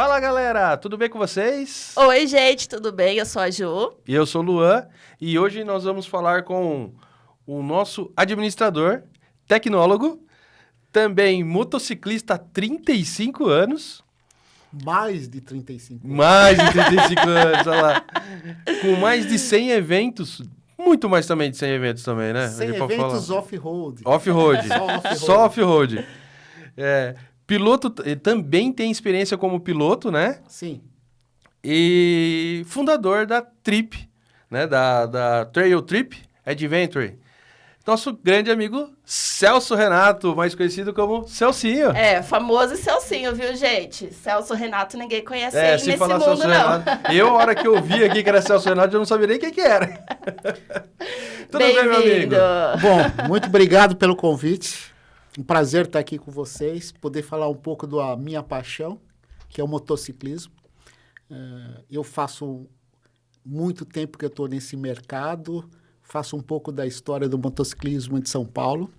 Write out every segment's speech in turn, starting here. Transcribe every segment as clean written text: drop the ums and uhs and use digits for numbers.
Fala, galera! Tudo bem com vocês? Oi, gente, tudo bem? Eu sou a Ju. E eu sou o Luan. E hoje nós vamos falar com o nosso administrador, tecnólogo, também motociclista há 35 anos. Mais de 35 anos. Mais de 35 anos, olha lá. Com mais de 100 eventos. Muito mais também de 100 eventos também, né? 100 eventos off-road. Off-road. Só off-road. Só off-road. Piloto, também tem experiência como piloto, né? Sim. E fundador da Trip, né? Da Trail Trip Adventure. Nosso grande amigo Celso Renato, mais conhecido como Celcinho. Famoso Celcinho, viu, gente? Celso Renato, ninguém conhece ele se nesse falar mundo, Celso não. Renato, a hora que eu vi aqui que era Celso Renato, eu não sabia nem quem que era. Tudo bem, meu amigo? Bom, muito obrigado pelo convite. Um prazer estar aqui com vocês, poder falar um pouco da minha paixão, que é o motociclismo. Eu faço muito tempo que eu estou nesse mercado, faço um pouco da história do motociclismo de São Paulo.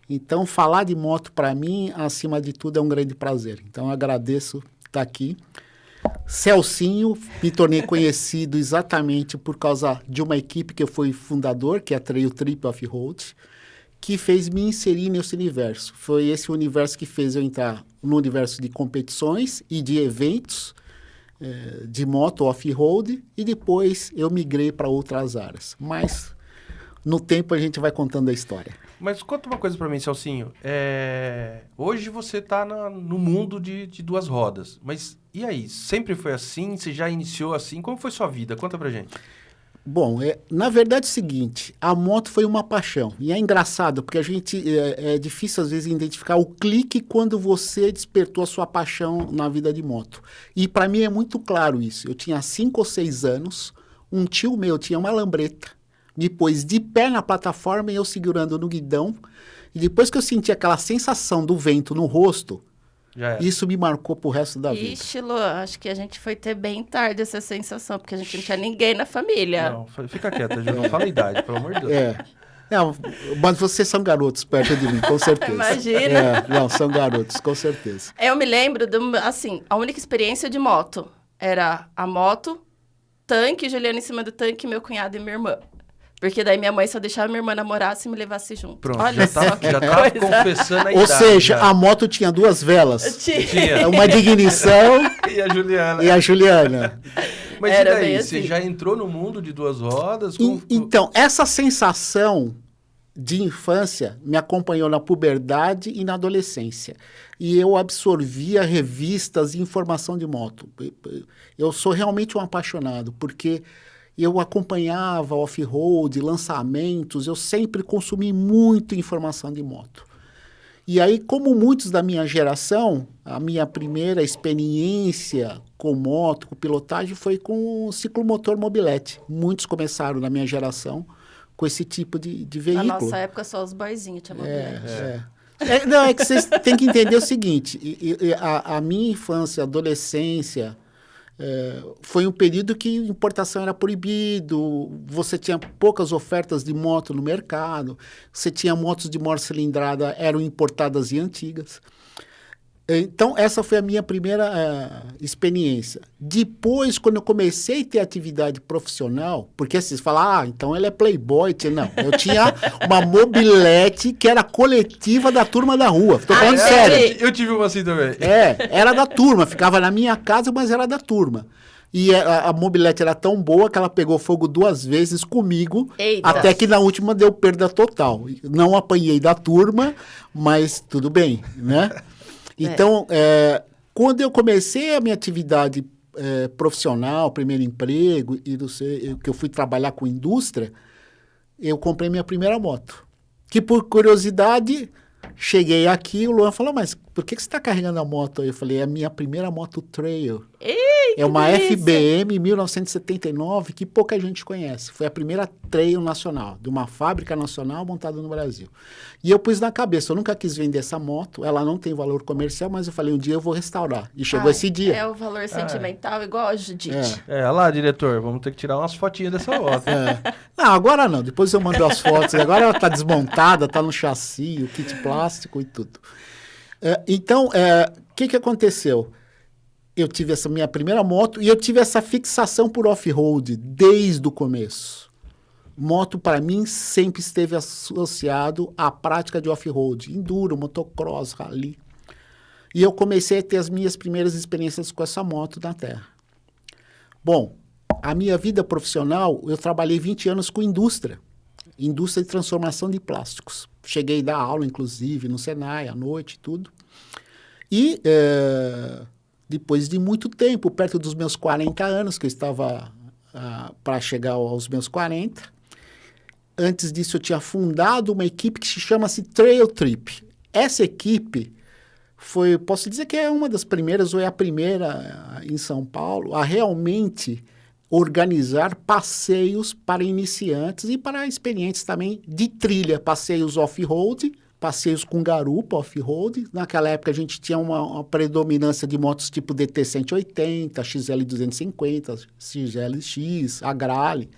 Então, falar de moto, para mim, acima de tudo, é um grande prazer. Então, eu agradeço estar aqui. Celcinho, me tornei conhecido exatamente por causa de uma equipe que eu fui fundador, que é a Trail Trip Off-Road, que fez me inserir nesse universo. Foi esse universo que fez eu entrar no universo de competições e de eventos de moto off-road, e depois eu migrei para outras áreas. Mas, no tempo, a gente vai contando a história. Mas conta uma coisa pra mim, Celcinho. Hoje você tá no mundo de duas rodas. Mas e aí? Sempre foi assim? Você já iniciou assim? Como foi sua vida? Conta pra gente. Bom, na verdade é o seguinte, a moto foi uma paixão. E é engraçado, porque a gente é difícil às vezes identificar o clique quando você despertou a sua paixão na vida de moto. E para mim é muito claro isso. Eu tinha 5 ou 6 anos, um tio meu tinha uma lambreta, me pôs de pé na plataforma e eu segurando no guidão. E depois que eu senti aquela sensação do vento no rosto, isso me marcou pro resto da vida. Ixi, Lu, acho que a gente foi ter bem tarde essa sensação, porque a gente não tinha ninguém na família. Não, fica quieta, Ju, não fala a idade, pelo amor de Deus. Não, mas vocês são garotos perto de mim, com certeza. Imagina. Não, são garotos, com certeza. Eu me lembro, a única experiência de moto era a moto, tanque, Juliana em cima do tanque, meu cunhado e minha irmã. Porque daí minha mãe só deixava minha irmã namorar se me levasse junto. Pronto, olha já tava confessando a idade. Ou seja, já. A moto tinha 2 velas. Tinha. Uma de ignição e a Juliana. Mas Era e daí? bem Você assim. já entrou no mundo de duas rodas? Então, essa sensação de infância me acompanhou na puberdade e na adolescência. E eu absorvia revistas e informação de moto. Eu sou realmente um apaixonado, porque eu acompanhava off-road, lançamentos, eu sempre consumi muita informação de moto. E aí, como muitos da minha geração, a minha primeira experiência com moto, com pilotagem, foi com o ciclomotor mobilete. Muitos começaram na minha geração com esse tipo de veículo. Na nossa época, só os boizinhos tinham mobilete. Não, é que vocês têm que entender o seguinte, a minha infância, adolescência, foi um período que importação era proibido, você tinha poucas ofertas de moto no mercado, você tinha motos de maior cilindrada, eram importadas e antigas. Então, essa foi a minha primeira experiência. Depois, quando eu comecei a ter atividade profissional, porque vocês falam, então ele é playboy. Não, eu tinha uma mobilete que era coletiva da turma da rua. Estou falando sério. Eu tive uma assim também. Era da turma, ficava na minha casa, mas era da turma. E a mobilete era tão boa que ela pegou fogo 2 vezes comigo, Eita. Até que na última deu perda total. Não apanhei da turma, mas tudo bem, né? Então, quando eu comecei a minha atividade profissional, primeiro emprego, que eu fui trabalhar com indústria, eu comprei minha primeira moto. Que por curiosidade, cheguei aqui, o Luan falou, mas por que você está carregando a moto aí? Eu falei, é a minha primeira moto trail. É uma FBM 1979 que pouca gente conhece. Foi a primeira trail nacional, de uma fábrica nacional montada no Brasil. E eu pus na cabeça, eu nunca quis vender essa moto, ela não tem valor comercial, mas eu falei, um dia eu vou restaurar. E chegou esse dia. É o valor sentimental igual a Judite. Olha lá, diretor, vamos ter que tirar umas fotinhas dessa moto. Não, agora não, depois eu mando as fotos. Agora ela está desmontada, está no chassi, o kit plástico e tudo. Então, o que aconteceu? eu tive essa minha primeira moto e eu tive essa fixação por off-road desde o começo. Moto, para mim, sempre esteve associado à prática de off-road, enduro, motocross, rally. E eu comecei a ter as minhas primeiras experiências com essa moto na terra. Bom, a minha vida profissional, eu trabalhei 20 anos com indústria de transformação de plásticos. Cheguei a dar aula, inclusive, no Senai, à noite, tudo. E depois de muito tempo, perto dos meus 40 anos, que eu estava para chegar aos meus 40, antes disso eu tinha fundado uma equipe que se chama-se Trail Trip. Essa equipe foi, posso dizer que é uma das primeiras, ou é a primeira em São Paulo, a realmente organizar passeios para iniciantes e para experientes também de trilha, passeios off-road, passeios com garupa off-road. Naquela época a gente tinha uma predominância de motos tipo DT-180, XL250, XLX, Agrale.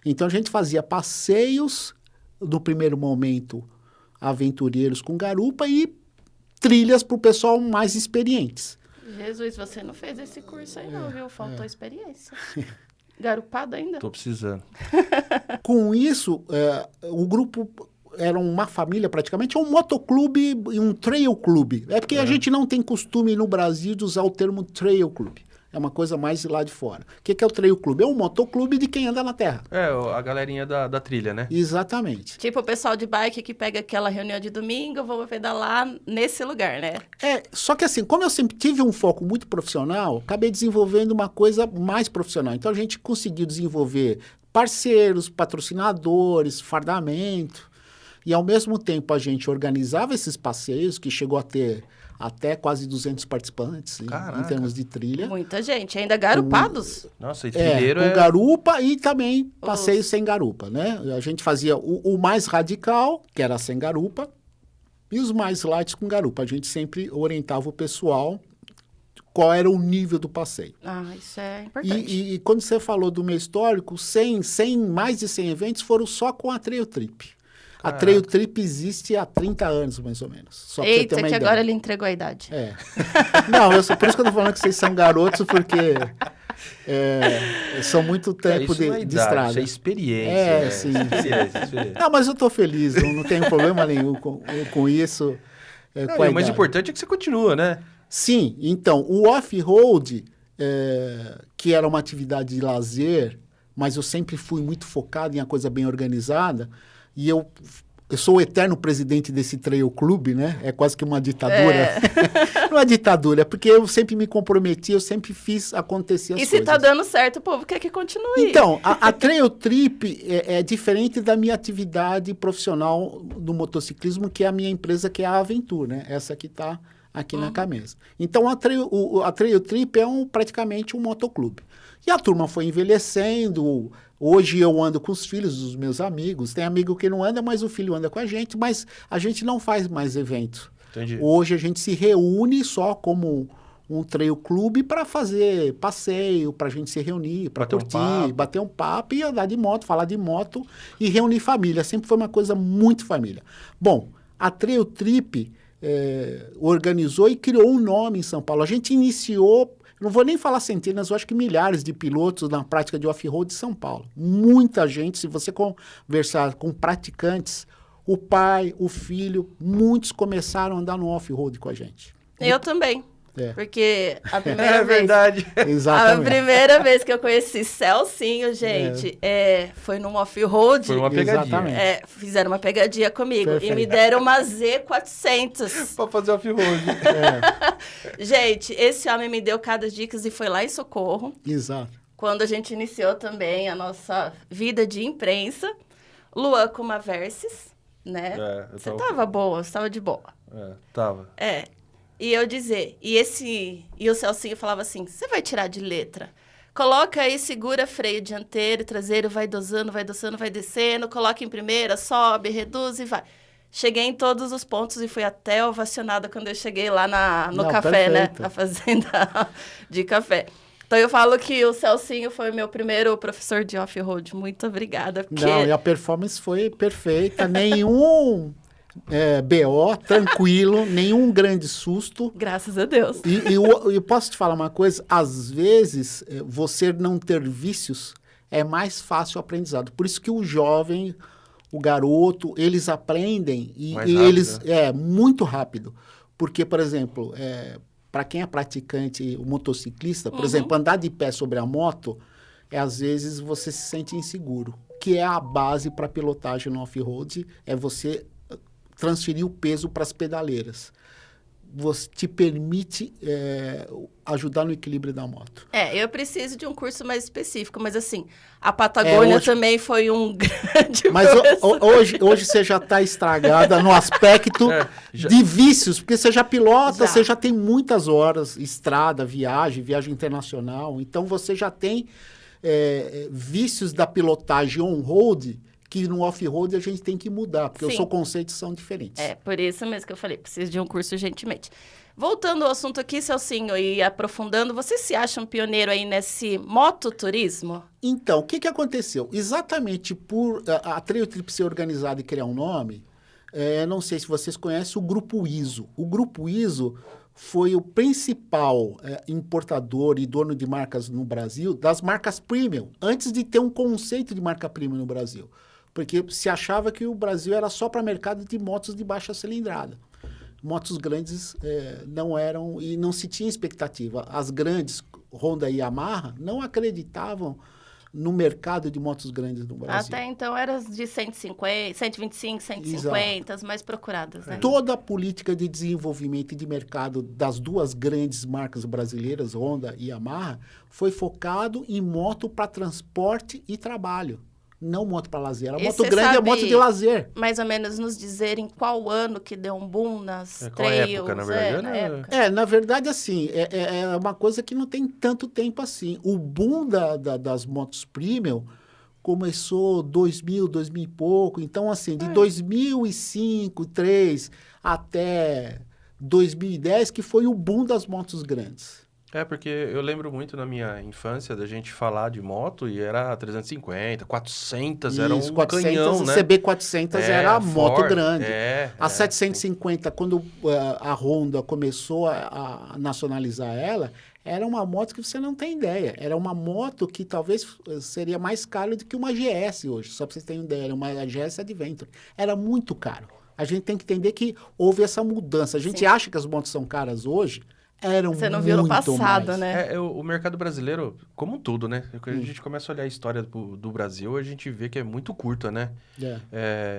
Então a gente fazia passeios, no primeiro momento, aventureiros com garupa e trilhas para o pessoal mais experientes. Jesus, você não fez esse curso aí não, viu? Faltou experiência. Garupado ainda? Tô precisando. Com isso, o grupo era uma família praticamente, um motoclube e um trail clube. É porque a gente não tem costume no Brasil de usar o termo trail clube. É uma coisa mais lá de fora. O que é o trail clube? É um motoclube de quem anda na terra. É, a galerinha da trilha, né? Exatamente. Tipo o pessoal de bike que pega aquela reunião de domingo, vou pedalar nesse lugar, né? Só que assim, como eu sempre tive um foco muito profissional, acabei desenvolvendo uma coisa mais profissional. Então a gente conseguiu desenvolver parceiros, patrocinadores, fardamento. E ao mesmo tempo a gente organizava esses passeios, que chegou a ter até quase 200 participantes em termos de trilha. Muita gente, ainda garupados. Nossa, e trilheiro com garupa e também passeios sem garupa, né? A gente fazia o mais radical, que era sem garupa, e os mais light com garupa. A gente sempre orientava o pessoal qual era o nível do passeio. Isso é importante. E quando você falou do meu histórico, mais de 100 eventos foram só com a Trail Trip. A Trail Trip existe há 30 anos, mais ou menos. Só pra Eita, você ter uma que ideia. agora ele entregou a idade. Não, por isso que eu tô falando que vocês são garotos, porque são muito tempo isso não é de idade, estrada. Isso é experiência. Sim. Experiência. Não, mas eu tô feliz, não tenho problema nenhum com isso. Não, com a o mais idade. importante é que você continua, né? Sim, então, o off-road, que era uma atividade de lazer, mas eu sempre fui muito focado em uma coisa bem organizada, e eu sou o eterno presidente desse trail clube, né? É quase que uma ditadura. Não é ditadura, é porque eu sempre me comprometi, eu sempre fiz acontecer as coisas. E se tá dando certo, o povo quer que continue. Então, a Trail Trip é diferente da minha atividade profissional do motociclismo, que é a minha empresa, que é a Aventur, né? Essa que está aqui na camisa. Então, a Trail Trip é praticamente um motoclube. E a turma foi envelhecendo. Hoje eu ando com os filhos dos meus amigos. Tem amigo que não anda, mas o filho anda com a gente. Mas a gente não faz mais eventos. Entendi. Hoje a gente se reúne só como um trail clube para fazer passeio, para a gente se reunir, para curtir, bater um papo e andar de moto, falar de moto e reunir família. Sempre foi uma coisa muito família. Bom, a Trail Trip organizou e criou um nome em São Paulo. A gente iniciou... Não vou nem falar centenas, eu acho que milhares de pilotos na prática de off-road de São Paulo. Muita gente, se você conversar com praticantes, o pai, o filho, muitos começaram a andar no off-road com a gente. Eu também. Porque a primeira É vez... verdade. Exatamente. A primeira vez que eu conheci Celcinho, gente, foi num off-road. Foi uma pegadinha. Exatamente. Fizeram uma pegadinha comigo. Perfeito. E me deram uma Z400. Pra fazer off-road. Gente, esse homem me deu cada dicas e foi lá em Socorro. Exato. Quando a gente iniciou também a nossa vida de imprensa. Luan com uma Versys, né? Você tava boa, você tava de boa. Tava. E eu dizer, e o Celcinho falava assim, você vai tirar de letra, coloca aí, segura freio dianteiro e traseiro, vai dosando, vai descendo, coloca em primeira, sobe, reduz e vai. Cheguei em todos os pontos e fui até ovacionada quando eu cheguei lá no café, perfeito. né? A fazenda de café. Então eu falo que o Celcinho foi meu primeiro professor de off-road. Muito obrigada. Porque... Não, e a performance foi perfeita. Nenhum BO, tranquilo, nenhum grande susto. Graças a Deus. E eu posso te falar uma coisa, às vezes, você não ter vícios é mais fácil o aprendizado. Por isso que o jovem, o garoto, eles aprendem Mais e rápido, eles né? muito rápido. Porque, por exemplo, para quem é praticante, o motociclista, por exemplo, andar de pé sobre a moto, às vezes você se sente inseguro. Que é a base para pilotagem no off-road, é você transferir o peso para as pedaleiras. Você te permite ajudar no equilíbrio da moto. Eu preciso de um curso mais específico, mas assim, a Patagônia também foi um grande Mas professor. hoje você já está estragada no aspecto de vícios, porque você já pilota, você já tem muitas horas, estrada, viagem internacional, então você já tem vícios da pilotagem on-road que no off-road a gente tem que mudar, porque os seus conceitos são diferentes. Por isso mesmo que eu falei, preciso de um curso urgentemente. Voltando ao assunto aqui, Celcinho, e aprofundando, você se acha um pioneiro aí nesse mototurismo? Então, o que aconteceu? Exatamente por a Trail Trip ser organizada e criar um nome, não sei se vocês conhecem o Grupo ISO. O Grupo ISO foi o principal importador e dono de marcas no Brasil, das marcas premium, antes de ter um conceito de marca premium no Brasil. Porque se achava que o Brasil era só para mercado de motos de baixa cilindrada. Motos grandes não eram, e não se tinha expectativa. As grandes, Honda e Yamaha, não acreditavam no mercado de motos grandes no Brasil. Até então eram as de 150, 125, 150, as mais procuradas, né? Toda a política de desenvolvimento e de mercado das duas grandes marcas brasileiras, Honda e Yamaha, foi focado em moto para transporte e trabalho. Não moto para lazer. A moto grande é moto de lazer. Mais ou menos nos dizer em qual ano que deu um boom nas qual trails. época, na verdade? Na época. Na verdade, assim, é uma coisa que não tem tanto tempo assim. O boom das motos premium começou 2000 e pouco. Então, assim, de 2005, 2003 até 2010, que foi o boom das motos grandes. Porque eu lembro muito na minha infância da gente falar de moto e era 350, 400, era um 400, canhão, né? CB400 era a moto grande. A 750, quando a Honda começou a nacionalizar ela, era uma moto que você não tem ideia. Era uma moto que talvez seria mais cara do que uma GS hoje, só para vocês terem ideia. Uma GS Adventure. Era muito caro. A gente tem que entender que houve essa mudança. A gente acha que as motos são caras hoje, você não viu no passado, mais. né? O mercado brasileiro, como um todo, né? Quando a gente começa a olhar a história do Brasil, a gente vê que é muito curta, né?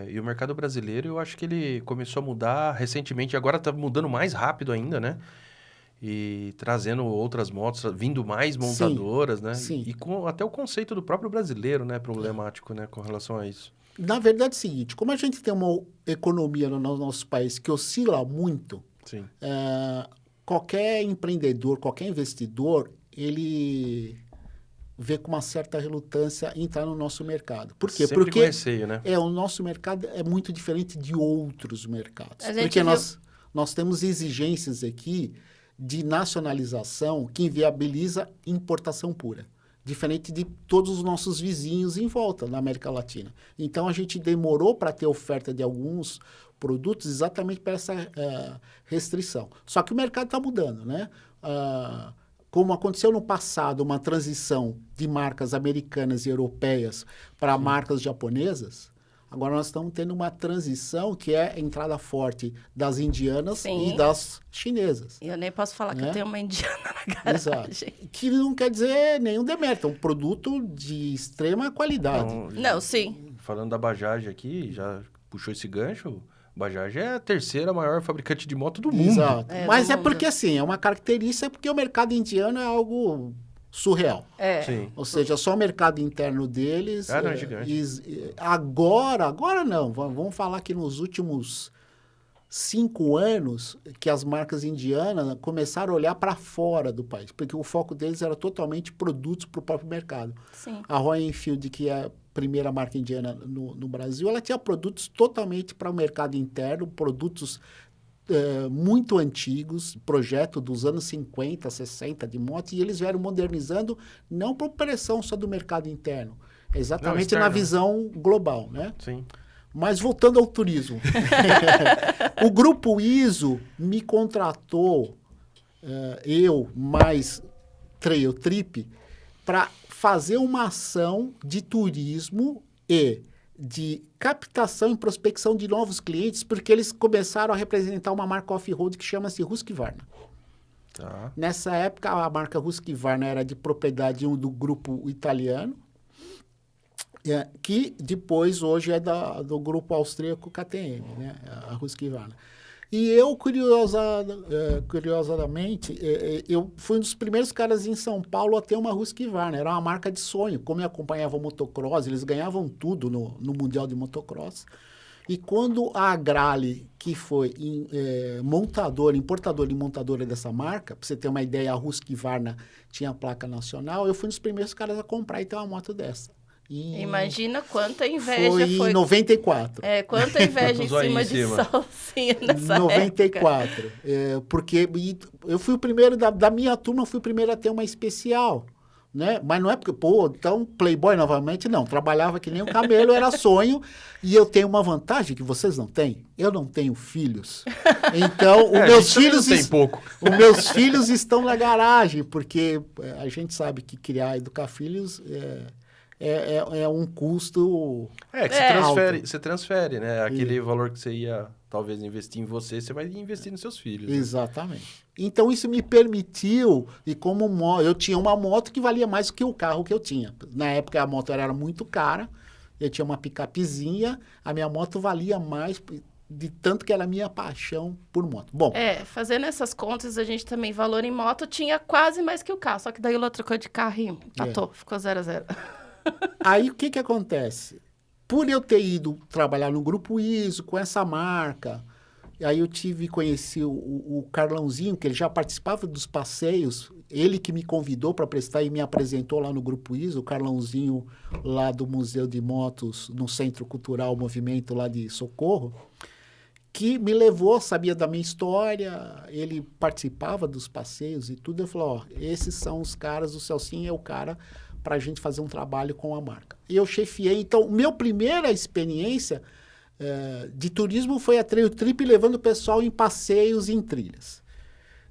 E o mercado brasileiro, eu acho que ele começou a mudar recentemente, agora está mudando mais rápido ainda, né? E trazendo outras motos, vindo mais montadoras, né? Sim. E com até o conceito do próprio brasileiro, né? Problemático, né? Com relação a isso. Na verdade é o seguinte, como a gente tem uma economia no nosso país que oscila muito, Sim. Qualquer empreendedor, qualquer investidor, ele vê com uma certa relutância entrar no nosso mercado. Por quê? Sempre Porque com receio, né? o nosso mercado é muito diferente de outros mercados. Porque nós temos exigências aqui de nacionalização que inviabiliza importação pura. Diferente de todos os nossos vizinhos em volta na América Latina. Então, a gente demorou para ter oferta de alguns produtos exatamente para essa restrição. Só que o mercado está mudando, né? Como aconteceu no passado, uma transição de marcas americanas e europeias para marcas japonesas, agora nós estamos tendo uma transição que é a entrada forte das indianas e das chinesas. Eu nem posso falar que eu tenho uma indiana na garagem. Exato. Que não quer dizer nenhum demérito, é um produto de extrema qualidade. Não, sim. Falando da Bajaj aqui, já puxou esse gancho... Bajaj é a terceira maior fabricante de moto do mundo. Exato. Mas é porque, assim, é uma característica porque o mercado indiano é algo surreal. Sim. Ou seja, só o mercado interno deles... não, é gigante. Agora não. Vamos falar que nos últimos 5 anos que as marcas indianas começaram a olhar para fora do país, porque o foco deles era totalmente produtos para o próprio mercado. Sim. A Royal Enfield, que é primeira marca indiana no Brasil, ela tinha produtos totalmente para o mercado interno, produtos muito antigos, projeto dos anos 50, 60 de moto, e eles vieram modernizando não por pressão só do mercado interno, exatamente na visão global, né? Sim. Mas voltando ao turismo. O Grupo ISO me contratou, eu mais Trail Trip, para fazer uma ação de turismo e de captação e prospecção de novos clientes, porque eles começaram a representar uma marca off-road que chama-se Husqvarna. Tá. Nessa época, a marca Husqvarna era de propriedade do grupo italiano, que depois, hoje, é do grupo austríaco KTM, né? A Husqvarna. E eu, curiosamente, eu fui um dos primeiros caras em São Paulo a ter uma Husqvarna. Era uma marca de sonho. Como eu acompanhava o motocross, eles ganhavam tudo no Mundial de Motocross. E quando a Agrale, que foi importadora e montadora dessa marca, para você ter uma ideia, a Husqvarna tinha a placa nacional, eu fui um dos primeiros caras a comprar e ter uma moto dessa. Imagina quanta inveja foi em 94. Quanta inveja em cima de salsinha nessa 94. Porque eu fui o primeiro, da minha turma, eu fui o primeiro a ter uma especial. Né? Mas não é porque, então, Playboy novamente, não. Trabalhava que nem um camelo, era sonho. E eu tenho uma vantagem que vocês não têm. Eu não tenho filhos. Então, os meus filhos estão na garagem, porque a gente sabe que criar, educar filhos é um custo que você transfere, né? Aquele valor que você ia, talvez, investir em você, você vai investir nos seus filhos. Exatamente. Né? Então, isso me permitiu, e como eu tinha uma moto que valia mais do que o carro que eu tinha. Na época, a moto era muito cara, eu tinha uma picapezinha, a minha moto valia mais, de tanto que era a minha paixão por moto. Bom. Fazendo essas contas, a gente também, valor em moto, tinha quase mais que o carro, só que daí o Lula trocou de carro e empatou, ficou 0-0. Aí, o que acontece? Por eu ter ido trabalhar no Grupo ISO, com essa marca, aí eu conheci o Carlãozinho, que ele já participava dos passeios, ele que me convidou para prestar e me apresentou lá no Grupo ISO, o Carlãozinho lá do Museu de Motos, no Centro Cultural Movimento lá de Socorro, que me levou, sabia da minha história, ele participava dos passeios e tudo, eu falei, esses são os caras, o Celcinho é o cara para a gente fazer um trabalho com a marca. E eu chefiei, então, minha primeira experiência de turismo foi a Trail Trip, levando o pessoal em passeios e em trilhas.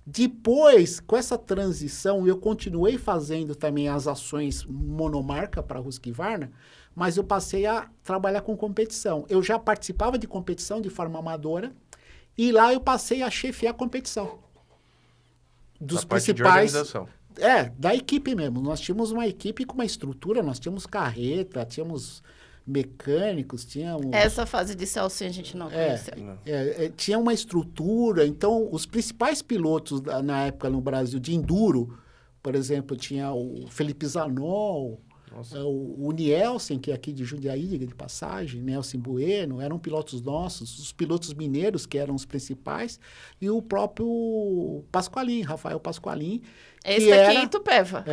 Depois, com essa transição, eu continuei fazendo também as ações monomarca para a Husqvarna, mas eu passei a trabalhar com competição. Eu já participava de competição de forma amadora, e lá eu passei a chefiar a competição. Dos principais... de organização. Da equipe mesmo. Nós tínhamos uma equipe com uma estrutura, nós tínhamos carreta, tínhamos mecânicos, tínhamos... Essa fase de Celcinho a gente não conheceu. Tinha uma estrutura, então os principais pilotos na época no Brasil de enduro, por exemplo, tinha o Felipe Zanol, o Nielsen, que é aqui de Jundiaí, diga de passagem, Nelson Bueno, eram pilotos nossos, os pilotos mineiros, que eram os principais, e o próprio Pasqualin, Rafael Pasqualin. Esse daqui em Itupeva.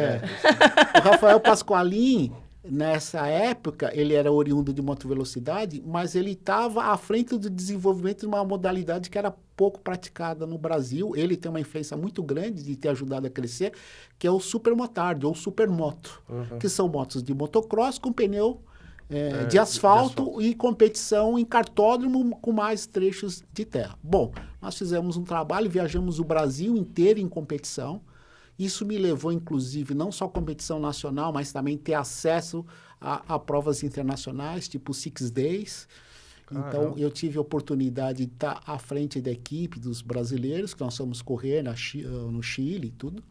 O Rafael Pasqualin, nessa época, ele era oriundo de motovelocidade, mas ele estava à frente do desenvolvimento de uma modalidade que era pouco praticada no Brasil. Ele tem uma influência muito grande de ter ajudado a crescer, que é o supermotard, ou supermoto, que são motos de motocross com pneu de asfalto e competição em kartódromo com mais trechos de terra. Bom, nós fizemos um trabalho, viajamos o Brasil inteiro em competição. Isso me levou, inclusive, não só à competição nacional, mas também ter acesso a provas internacionais, tipo Six Days. Então, eu tive a oportunidade de estar à frente da equipe dos brasileiros, que nós fomos correr no Chile e tudo.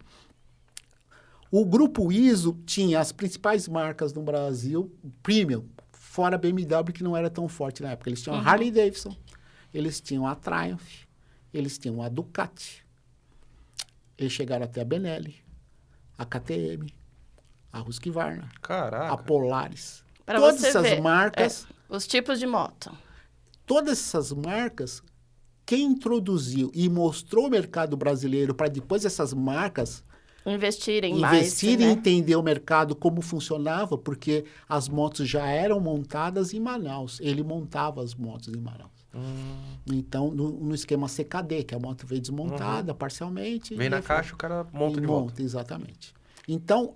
O Grupo ISO tinha as principais marcas no Brasil, premium, fora a BMW, que não era tão forte na época. Eles tinham a Harley Davidson, eles tinham a Triumph, eles tinham a Ducati. Eles chegaram até a Benelli, a KTM, a Husqvarna, a Polaris. Pra todas você essas ver, marcas... os tipos de moto. Todas essas marcas, quem introduziu e mostrou o mercado brasileiro para depois essas marcas... Investirem e entender o mercado, como funcionava, porque as motos já eram montadas em Manaus. Ele montava as motos em Manaus. Então, no esquema CKD, que a moto veio desmontada parcialmente. Vem na caixa, o cara monta de volta. Exatamente. Então,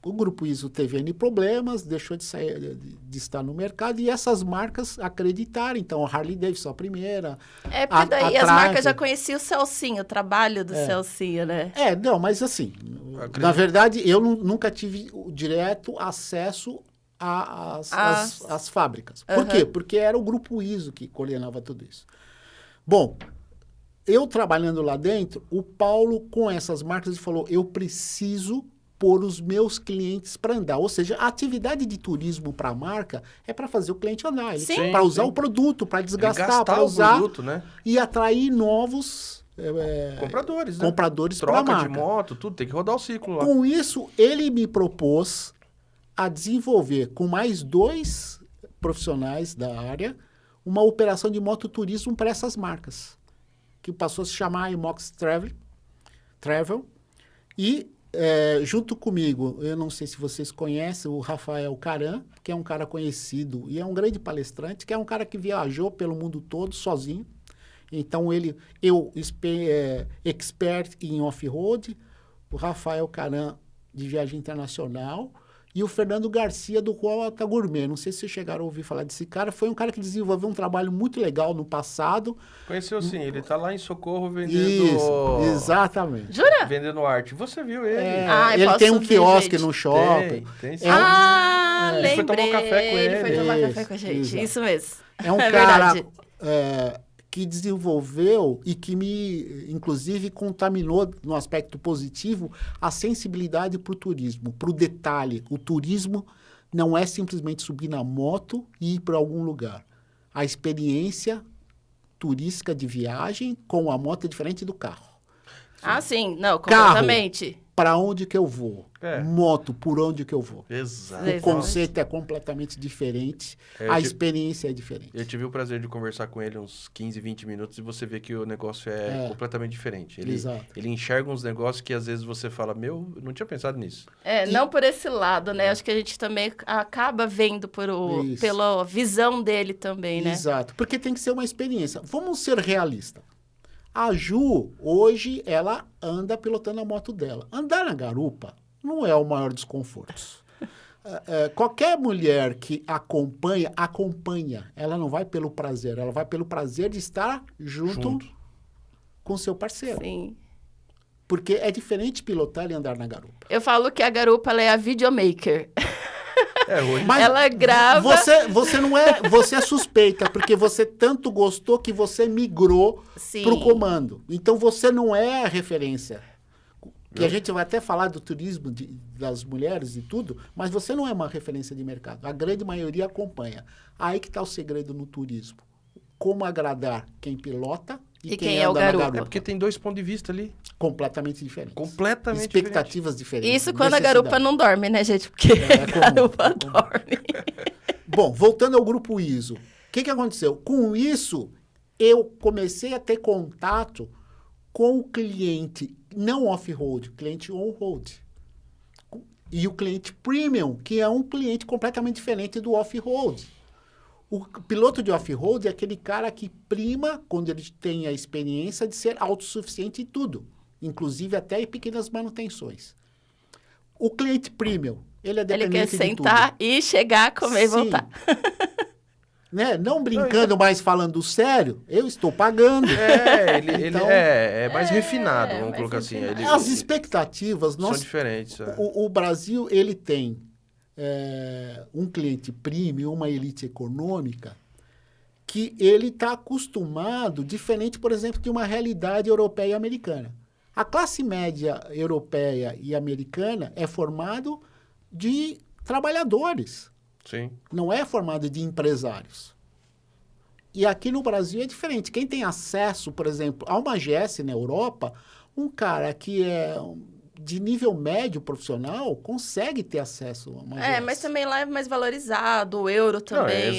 o Grupo ISO teve N problemas, deixou de sair, de estar no mercado, e essas marcas acreditaram. Então, a Harley Davidson, a primeira. Porque daí as marcas Triumph. já conheciam o Celcinho, o trabalho do Celcinho, né? Não, mas assim, Acredito. na verdade, eu nunca tive o direto acesso às fábricas. Por quê? Porque era o Grupo ISO que coordenava tudo isso. Bom, eu trabalhando lá dentro, o Paulo, com essas marcas, ele falou, eu preciso pôr os meus clientes para andar. Ou seja, a atividade de turismo para a marca é para fazer o cliente andar. Para usar o produto, para desgastar, para usar produto, né? e atrair novos Compradores, né? compradores para a Troca marca. de moto, tudo, tem que rodar o ciclo lá. Com isso, ele me propôs a desenvolver com mais 2 profissionais da área uma operação de mototurismo para essas marcas, que passou a se chamar Imox Travel. E junto comigo, eu não sei se vocês conhecem o Rafael Caran, que é um cara conhecido e é um grande palestrante, que é um cara que viajou pelo mundo todo sozinho. Então, expert em off-road, o Rafael Caran de viagem internacional e o Fernando Garcia do Rota Gourmet. Não sei se vocês chegaram a ouvir falar desse cara. Foi um cara que desenvolveu um trabalho muito legal no passado. Conheceu sim, ele tá lá em Socorro vendendo... Isso, exatamente. Jura? Vendendo arte. Você viu ele? Ele tem um ver, quiosque gente. no shopping. Tem sim. Lembrei. Foi tomar um café com ele. foi tomar café com a gente. Exato. Isso mesmo. É um cara que desenvolveu e que me, inclusive, contaminou no aspecto positivo a sensibilidade para o turismo, para o detalhe. O turismo não é simplesmente subir na moto e ir para algum lugar. A experiência turística de viagem com a moto é diferente do carro. Sim. Não, completamente. Para onde que eu vou? É. Moto, por onde que eu vou? Exato. O conceito é completamente diferente, a experiência é diferente. Eu tive o prazer de conversar com ele uns 15, 20 minutos e você vê que o negócio é completamente diferente. Exato. Ele enxerga uns negócios que às vezes você fala, eu não tinha pensado nisso. Não por esse lado, né? Acho que a gente também acaba vendo pela visão dele também, né? Exato, porque tem que ser uma experiência. Vamos ser realistas. A Ju, hoje, ela anda pilotando a moto dela. Andar na garupa não é o maior desconforto. Qualquer mulher que acompanha. Ela não vai pelo prazer, ela vai pelo prazer de estar junto. Com seu parceiro. Sim. Porque é diferente pilotar e andar na garupa. Eu falo que a garupa ela é a videomaker. Hoje... Mas ela grava... Você é suspeita, porque você tanto gostou que você migrou para o comando. Então, você não é a referência. Que a gente vai até falar do turismo das mulheres e tudo, mas você não é uma referência de mercado. A grande maioria acompanha. Aí que está o segredo no turismo. Como agradar quem pilota e quem é o anda na garupa. garupa. É porque tem 2 pontos de vista ali. Completamente diferentes. Completamente Expectativas diferentes. Isso quando a garupa não dorme, né, gente? Porque a garupa dorme. Bom, voltando ao Grupo ISO. O que aconteceu? Com isso, eu comecei a ter contato com o cliente não off-road, cliente on-road. E o cliente premium, que é um cliente completamente diferente do off-road. O piloto de off-road é aquele cara que prima quando ele tem a experiência de ser autossuficiente em tudo, inclusive até em pequenas manutenções. O cliente premium, ele é dependente de tudo. Ele quer sentar e chegar, comer e voltar. Né? Não brincando, mas falando sério, eu estou pagando. Ele é mais refinado, vamos colocar assim. As expectativas... São diferentes. O Brasil, ele tem um cliente premium, uma elite econômica, que ele está acostumado, diferente, por exemplo, de uma realidade europeia e americana. A classe média europeia e americana é formado de trabalhadores. Sim. Não é formado de empresários. E aqui no Brasil é diferente. Quem tem acesso, por exemplo, a uma GS na Europa, um cara que é de nível médio profissional consegue ter acesso a uma GS. Mas também lá é mais valorizado, o euro também.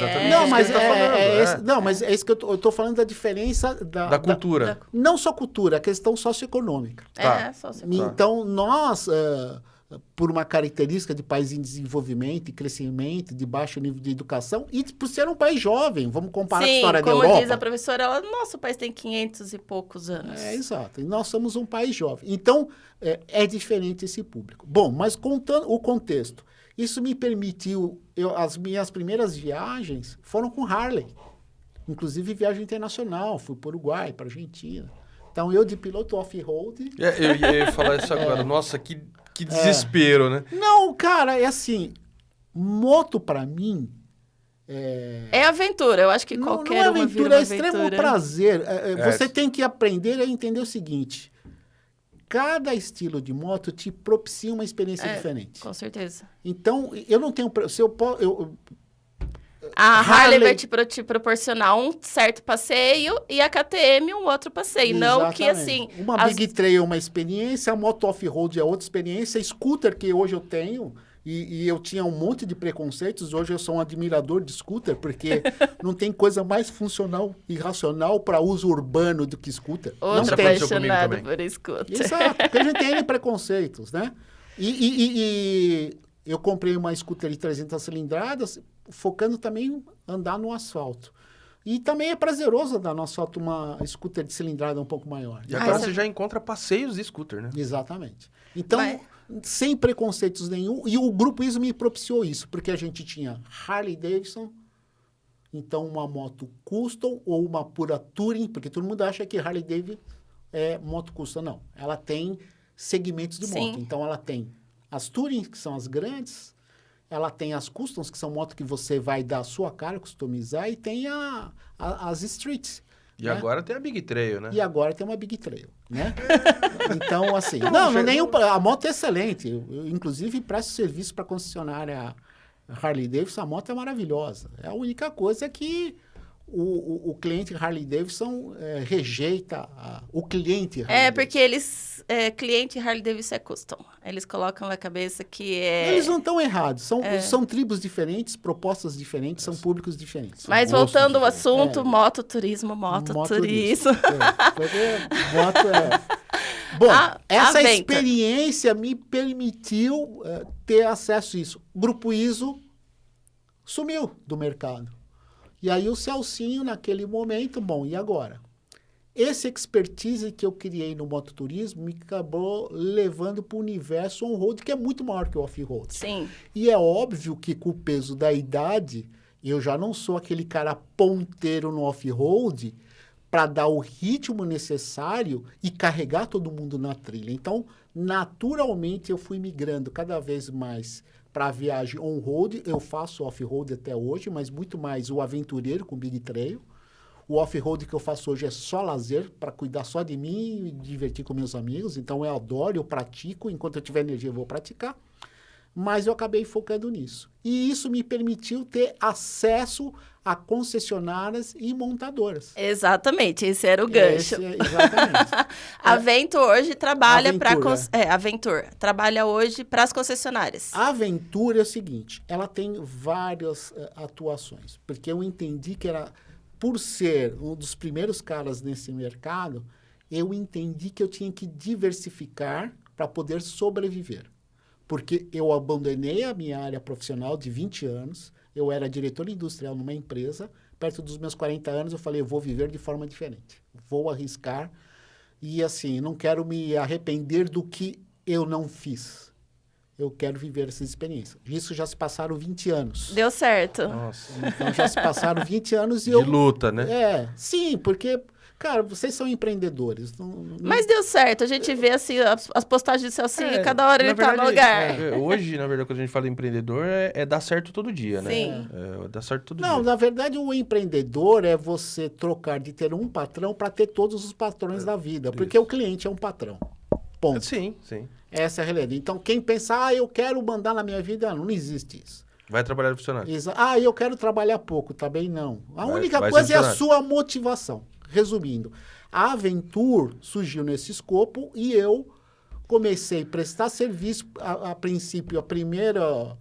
Não, mas é isso que eu estou falando da diferença da cultura. Não só cultura, a questão socioeconômica. Socioeconômica. Então, nós... por uma característica de país em desenvolvimento e crescimento, de baixo nível de educação, e por ser um país jovem. Vamos comparar com a história da Europa. Como diz a professora, nosso país tem 500 e poucos anos. Exato. E nós somos um país jovem. Então, é diferente esse público. Bom, mas contando o contexto, isso me permitiu... as minhas primeiras viagens foram com Harley. Inclusive, viagem internacional. Fui para o Uruguai, para a Argentina. Então, eu de piloto off-road... Eu ia falar isso agora. Nossa, que desespero, né? Não, cara, é assim... Moto, para mim... É aventura. Eu acho que qualquer uma vira uma é extremo prazer. Você tem que aprender a entender o seguinte. Cada estilo de moto te propicia uma experiência diferente. Com certeza. Então, eu não tenho... A Harley vai te proporcionar um certo passeio e a KTM um outro passeio. Exatamente. Não que assim... Uma Big Trail é uma experiência, a moto off-road é outra experiência, a scooter que hoje eu tenho... E eu tinha um monte de preconceitos, hoje eu sou um admirador de scooter, porque não tem coisa mais funcional e racional para uso urbano do que scooter. Outra apaixonada por scooter. Exato, porque a gente tem preconceitos, né? E eu comprei uma scooter de 300 cilindradas, focando também em andar no asfalto. E também é prazeroso andar no asfalto uma scooter de cilindrada um pouco maior. E agora você já encontra passeios de scooter, né? Exatamente. Então... sem preconceitos nenhum, e o Grupo ISO me propiciou isso, porque a gente tinha Harley Davidson, então uma moto custom ou uma pura touring, porque todo mundo acha que Harley Davidson é moto custom, não. Ela tem segmentos de moto, então ela tem as touring, que são as grandes, ela tem as customs, que são motos que você vai dar a sua cara, customizar, e tem as streets. E agora tem a Big Trail, né? E agora tem uma Big Trail, né? Então, assim... a moto é excelente. Eu, inclusive, presto serviço para concessionária Harley Davidson. A moto é maravilhosa. A única coisa é que o cliente Harley Davidson rejeita o cliente Harley Davidson. Porque eles... cliente Harley Davidson é custom. Eles colocam na cabeça que Eles não estão errados. São tribos diferentes, propostas diferentes, são públicos diferentes. Mas voltando ao assunto, mototurismo. Bom, essa experiência me permitiu ter acesso a isso. O Grupo ISO sumiu do mercado. E aí o Celcinho, naquele momento, bom, e agora? Esse expertise que eu criei no mototurismo me acabou levando para o universo on-road, que é muito maior que o off-road. Sim. E é óbvio que com o peso da idade, eu já não sou aquele cara ponteiro no off-road para dar o ritmo necessário e carregar todo mundo na trilha. Então, naturalmente, eu fui migrando cada vez mais para a viagem on-road. Eu faço off-road até hoje, mas muito mais o aventureiro com Big Trail. O off-road que eu faço hoje é só lazer, para cuidar só de mim e divertir com meus amigos. Então, eu adoro, eu pratico. Enquanto eu tiver energia, eu vou praticar. Mas eu acabei focando nisso. E isso me permitiu ter acesso a concessionárias e montadoras. Exatamente, esse era o gancho. Exatamente. A Venture hoje trabalha para... A Venture trabalha hoje para as concessionárias. A Venture é o seguinte, ela tem várias atuações. Porque eu entendi que era... Por ser um dos primeiros caras nesse mercado, eu entendi que eu tinha que diversificar para poder sobreviver. Porque eu abandonei a minha área profissional de 20 anos, eu era diretor industrial numa empresa, perto dos meus 40 anos eu falei, eu vou viver de forma diferente, vou arriscar e assim, não quero me arrepender do que eu não fiz. Eu quero viver essa experiência. Isso já se passaram 20 anos. Deu certo. Nossa. Então já se passaram 20 anos e de luta, né? Sim, porque... Cara, vocês são empreendedores. Mas deu certo. A gente vê assim, as postagens do Celcinho, cada hora ele tá no lugar. Hoje, na verdade, quando a gente fala empreendedor, é dar certo todo dia, né? Sim. Dar certo todo dia. Não, na verdade, o empreendedor é você trocar de ter um patrão para ter todos os patrões da vida. Porque o cliente é um patrão. Ponto. Sim, sim. Essa é a realidade. Então, quem pensa, eu quero mandar na minha vida, não existe isso. Vai trabalhar no funcionário. Eu quero trabalhar pouco, também não. A única coisa é a sua motivação. Resumindo, a Aventure surgiu nesse escopo e eu comecei a prestar serviço, a princípio, a primeira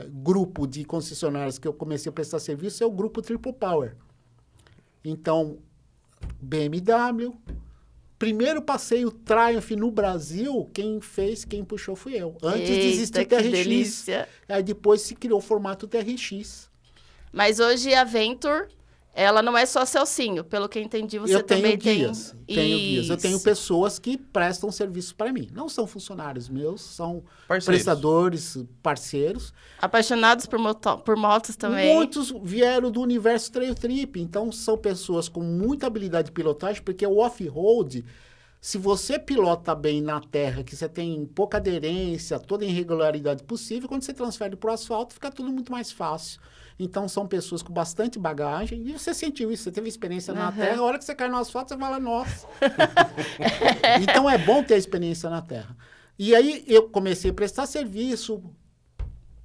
grupo de concessionárias que eu comecei a prestar serviço é o grupo Triple Power. Então, BMW, primeiro passeio Triumph no Brasil, quem puxou fui eu. Antes de existir o que TRX. delícia. Aí depois se criou o formato TRX. Mas hoje a Venture, ela não é só Celcinho. Pelo que eu entendi, você Eu tenho também guias, tem... tenho guias. Eu tenho Isso. pessoas que prestam serviço para mim. Não são funcionários meus, são Parceiros. prestadores, parceiros. Apaixonados por motos também. Muitos vieram do universo Trail Trip, então são pessoas com muita habilidade de pilotagem, porque o off-road, se você pilota bem na terra, que você tem pouca aderência, toda a irregularidade possível, quando você transfere para o asfalto, fica tudo muito mais fácil. Então, são pessoas com bastante bagagem, e você sentiu isso, você teve experiência na terra, a hora que você cai no asfalto, você fala, nossa. Então, é bom ter a experiência na terra. E aí, eu comecei a prestar serviço,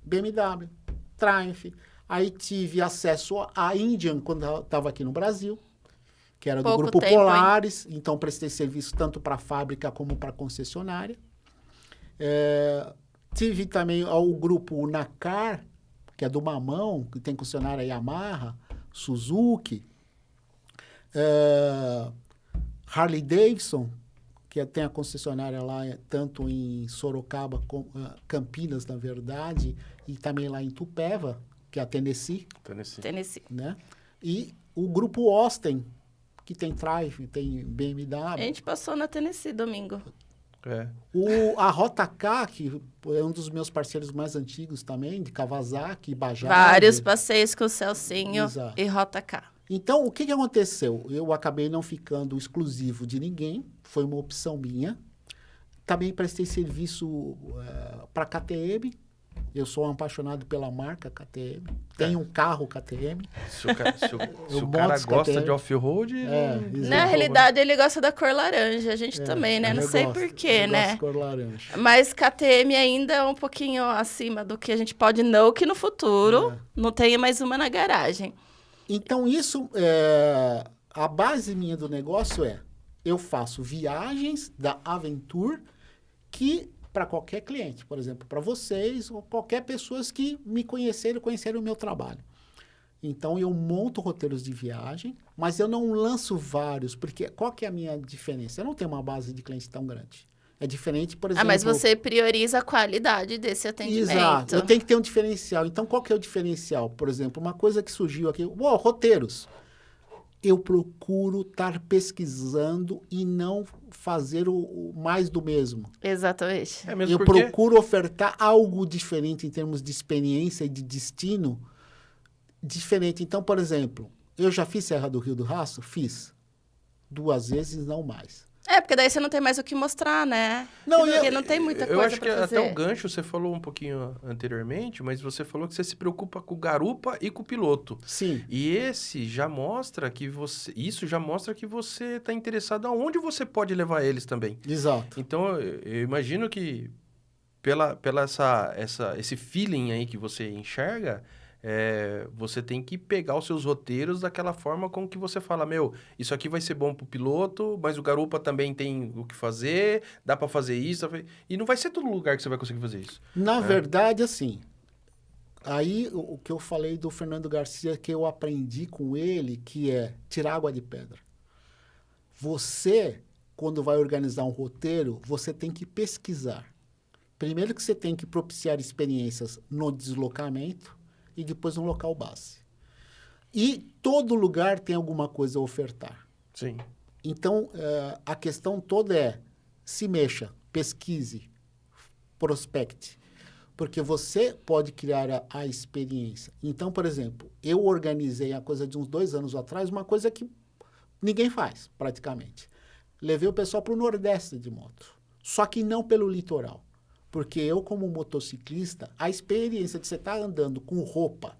BMW, Triumph, aí tive acesso à Indian, quando eu estava aqui no Brasil, que era do Pouco Grupo tempo, Polaris, então prestei serviço tanto para a fábrica como para a concessionária. Tive também o grupo Nacar, que é do Mamão, que tem concessionária Yamaha, Suzuki, Harley Davidson, que tem a concessionária lá tanto em Sorocaba, Campinas, na verdade, e também lá em Itupeva, que é a Tennessee. Tennessee. Né? E o grupo Austin, que tem Triumph, tem BMW. A gente passou na Tennessee domingo. A Rota K, que é um dos meus parceiros mais antigos também, de Kawasaki, Bajaj. Vários passeios com o Celcinho Exato. e Rota K. Então, o que aconteceu? Eu acabei não ficando exclusivo de ninguém, foi uma opção minha. Também prestei serviço para KTM. Eu sou um apaixonado pela marca KTM. Tenho um carro KTM. Se o cara gosta de off-road... Na realidade, ele gosta da cor laranja. A gente também, né? Não sei porquê, né? Gosto cor laranja. Mas KTM ainda é um pouquinho acima do que a gente pode não, que no futuro não tenha mais uma na garagem. Então, isso, a base minha do negócio eu faço viagens da Aventure que, para qualquer cliente, por exemplo, para vocês ou qualquer pessoa que me conheceram o meu trabalho. Então, eu monto roteiros de viagem, mas eu não lanço vários, porque qual que é a minha diferença? Eu não tenho uma base de cliente tão grande. É diferente, por exemplo... mas você prioriza a qualidade desse atendimento. Exato, eu tenho que ter um diferencial. Então, qual que é o diferencial? Por exemplo, uma coisa que surgiu aqui, roteiros. Eu procuro estar pesquisando e não fazer o mais do mesmo. Exatamente. Eu procuro ofertar algo diferente em termos de experiência e de destino diferente. Então, por exemplo, eu já fiz Serra do Rio do Rastro? Fiz. 2 vezes, não mais. Porque daí você não tem mais o que mostrar, né? Não, porque não tem muita coisa Eu acho que pra fazer. até o gancho, você falou um pouquinho anteriormente, mas você falou que você se preocupa com o garupa e com o piloto. Sim. E esse já mostra que você... Isso já mostra que você está interessado aonde você pode levar eles também. Exato. Então, eu imagino que pela esse feeling aí que você enxerga... você tem que pegar os seus roteiros daquela forma com que você fala, isso aqui vai ser bom pro piloto, mas o garupa também tem o que fazer, dá para fazer isso, e não vai ser todo lugar que você vai conseguir fazer isso. Na verdade, assim, aí o que eu falei do Fernando Garcia, que eu aprendi com ele, que é tirar água de pedra. Você, quando vai organizar um roteiro, você tem que pesquisar. Primeiro que você tem que propiciar experiências no deslocamento, e depois um local base. E todo lugar tem alguma coisa a ofertar. Sim. Então, a questão toda se mexa, pesquise, prospecte, porque você pode criar a experiência. Então, por exemplo, eu organizei a coisa de uns 2 anos atrás, uma coisa que ninguém faz, praticamente. Levei o pessoal para o Nordeste de moto, só que não pelo litoral. Porque eu, como motociclista, a experiência de você estar andando com roupa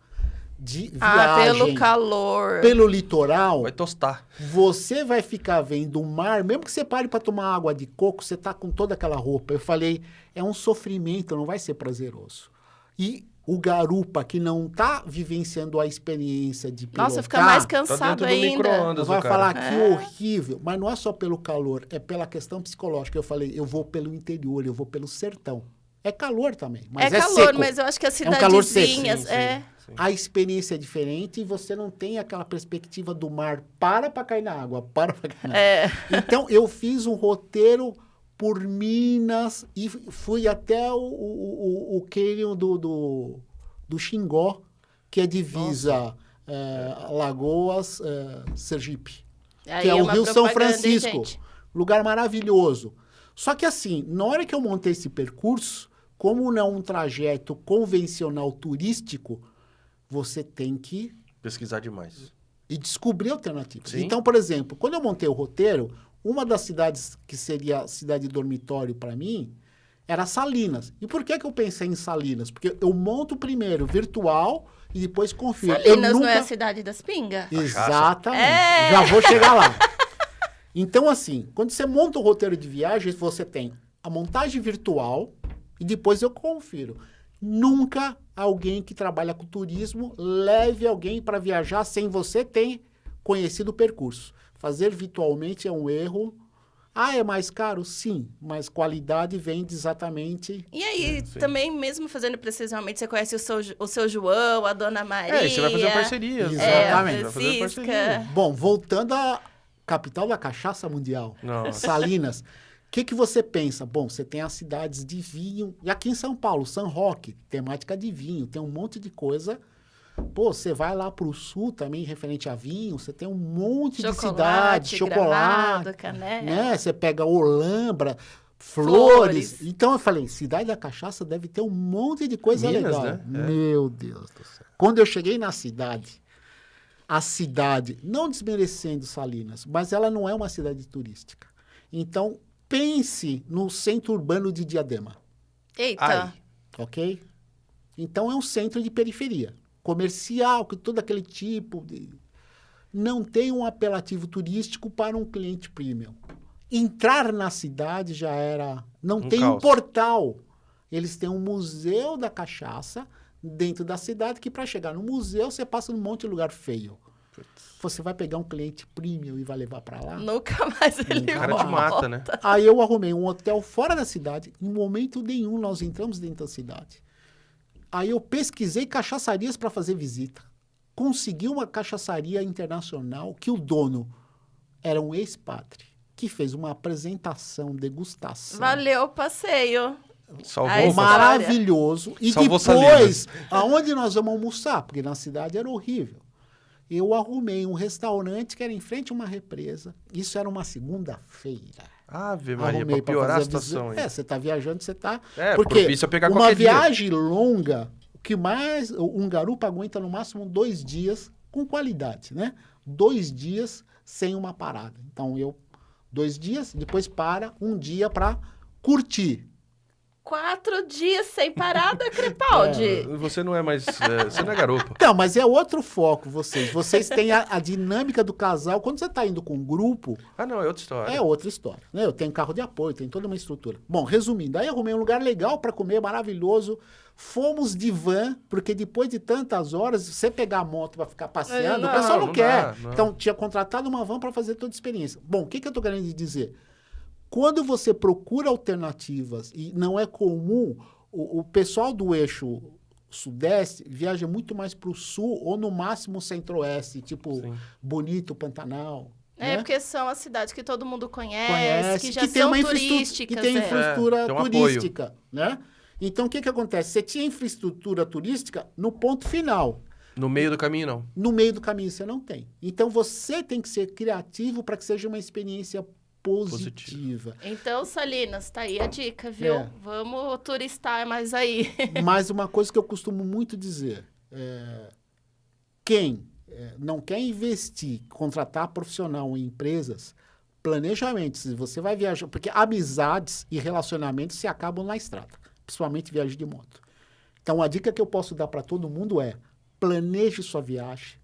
de viagem... pelo calor. Pelo litoral... Vai tostar. Você vai ficar vendo o mar, mesmo que você pare para tomar água de coco, você tá com toda aquela roupa. Eu falei, é um sofrimento, não vai ser prazeroso. E o garupa, que não tá vivenciando a experiência de pilotar... Nossa, fica mais Tá cansado dentro do ainda. micro-ondas, vai o cara. falar que horrível, mas não é só pelo calor, é pela questão psicológica. Eu falei, eu vou pelo interior, eu vou pelo sertão. É calor também, mas é calor, seco. mas eu acho que as É um calor seco. cidadezinhas... Sim. a experiência é diferente e você não tem aquela perspectiva do mar para cair na água, para cair na água. Então, eu fiz um roteiro por Minas e fui até o cânion do Xingó, que é divisa Lagoas, Sergipe, Aí que é o uma Rio São propaganda, hein, Francisco. gente? Lugar maravilhoso. Só que assim, na hora que eu montei esse percurso, como não é um trajeto convencional turístico, você tem que Pesquisar demais. e descobrir alternativas. Sim. Então, por exemplo, quando eu montei o roteiro, uma das cidades que seria a cidade dormitório para mim era Salinas. E por que eu pensei em Salinas? Porque eu monto primeiro virtual e depois confiro. Salinas eu não é a cidade das pingas? Exatamente. É. Já vou chegar lá. Então, assim, quando você monta o roteiro de viagens, você tem a montagem virtual e depois eu confiro. Nunca alguém que trabalha com turismo leve alguém para viajar sem você ter conhecido o percurso. Fazer virtualmente é um erro. Ah, é mais caro? Sim, mas qualidade vem de exatamente... E aí, sim. também, mesmo fazendo precisamente, você conhece o seu João, a Dona Maria. E você vai fazer parcerias. Exatamente. Vai fazer Francisca. parceria. Bom, voltando à capital da cachaça mundial, Nossa. Salinas. O que você pensa? Bom, você tem as cidades de vinho. E aqui em São Paulo, São Roque, temática de vinho. Tem um monte de coisa. Pô, você vai lá para o sul também, referente a vinho. Você tem um monte de cidade. Chocolate. Gramado, Canela. Né? Você pega Olambra, flores. Então, eu falei, cidade da cachaça deve ter um monte de coisa Minas, legal. né? Meu Deus do céu. Quando eu cheguei na cidade, a cidade, não desmerecendo Salinas, mas ela não é uma cidade turística. Então, pense no centro urbano de Diadema, Eita. Ai. ok? Então, é um centro de periferia, comercial, com todo aquele tipo de... Não tem um apelativo turístico para um cliente premium. Entrar na cidade já era... Não tem um caos. portal. Eles têm um museu da cachaça dentro da cidade, que para chegar no museu, você passa num monte de lugar feio. Você vai pegar um cliente premium e vai levar para lá? Nunca mais ele Nunca O cara volta. te mata, né? Aí eu arrumei um hotel fora da cidade. Em momento nenhum nós entramos dentro da cidade. Aí eu pesquisei cachaçarias para fazer visita. Consegui uma cachaçaria internacional que o dono era um ex-padre, que fez uma apresentação, degustação. Valeu o passeio. Salvou Ai, o mara- Maravilhoso. E Salvou depois, aonde nós vamos almoçar? Porque na cidade era horrível. Eu arrumei um restaurante que era em frente a uma represa. Isso era uma segunda-feira. Ave Maria, Arrumei pra piorar a fazer situação aí. você tá viajando, você tá... É, Porque propício a pegar uma qualquer dia. viagem longa, o que mais... Um garupa aguenta no máximo 2 dias com qualidade, né? 2 dias sem uma parada. Então, 2 dias, depois para, 1 dia para curtir. 4 dias sem parada, Crepaldi. Você não é mais... você não é garupa. Então, mas é outro foco, vocês. Vocês têm a dinâmica do casal. Quando você está indo com um grupo, Ah, não, é outra história. é outra história. Né? Eu tenho carro de apoio, tem toda uma estrutura. Bom, resumindo, aí arrumei um lugar legal para comer, maravilhoso. Fomos de van, porque depois de tantas horas, você pegar a moto para ficar passeando, Não, o pessoal não não quer. dá, não. Então, tinha contratado uma van para fazer toda a experiência. Bom, o que eu estou querendo dizer? Quando você procura alternativas, e não é comum, o pessoal do eixo sudeste viaja muito mais para o sul ou no máximo centro-oeste, tipo Sim. Bonito, Pantanal. É, né? porque são as cidades que todo mundo conhece, Conhece, que já que tem são uma turísticas. que tem é. infraestrutura tem um turística, né? Então, o que acontece? Você tinha infraestrutura turística no ponto final. No meio do caminho, não. No meio do caminho você não tem. Então, você tem que ser criativo para que seja uma experiência positiva. Então, Salinas, tá aí a dica, viu? É. Vamos turistar mais aí. Mas uma coisa que eu costumo muito dizer, quem não quer investir, contratar profissional em empresas, planejamento, se você vai viajar, porque amizades e relacionamentos se acabam na estrada, principalmente viagem de moto. Então, a dica que eu posso dar para todo mundo é, planeje sua viagem,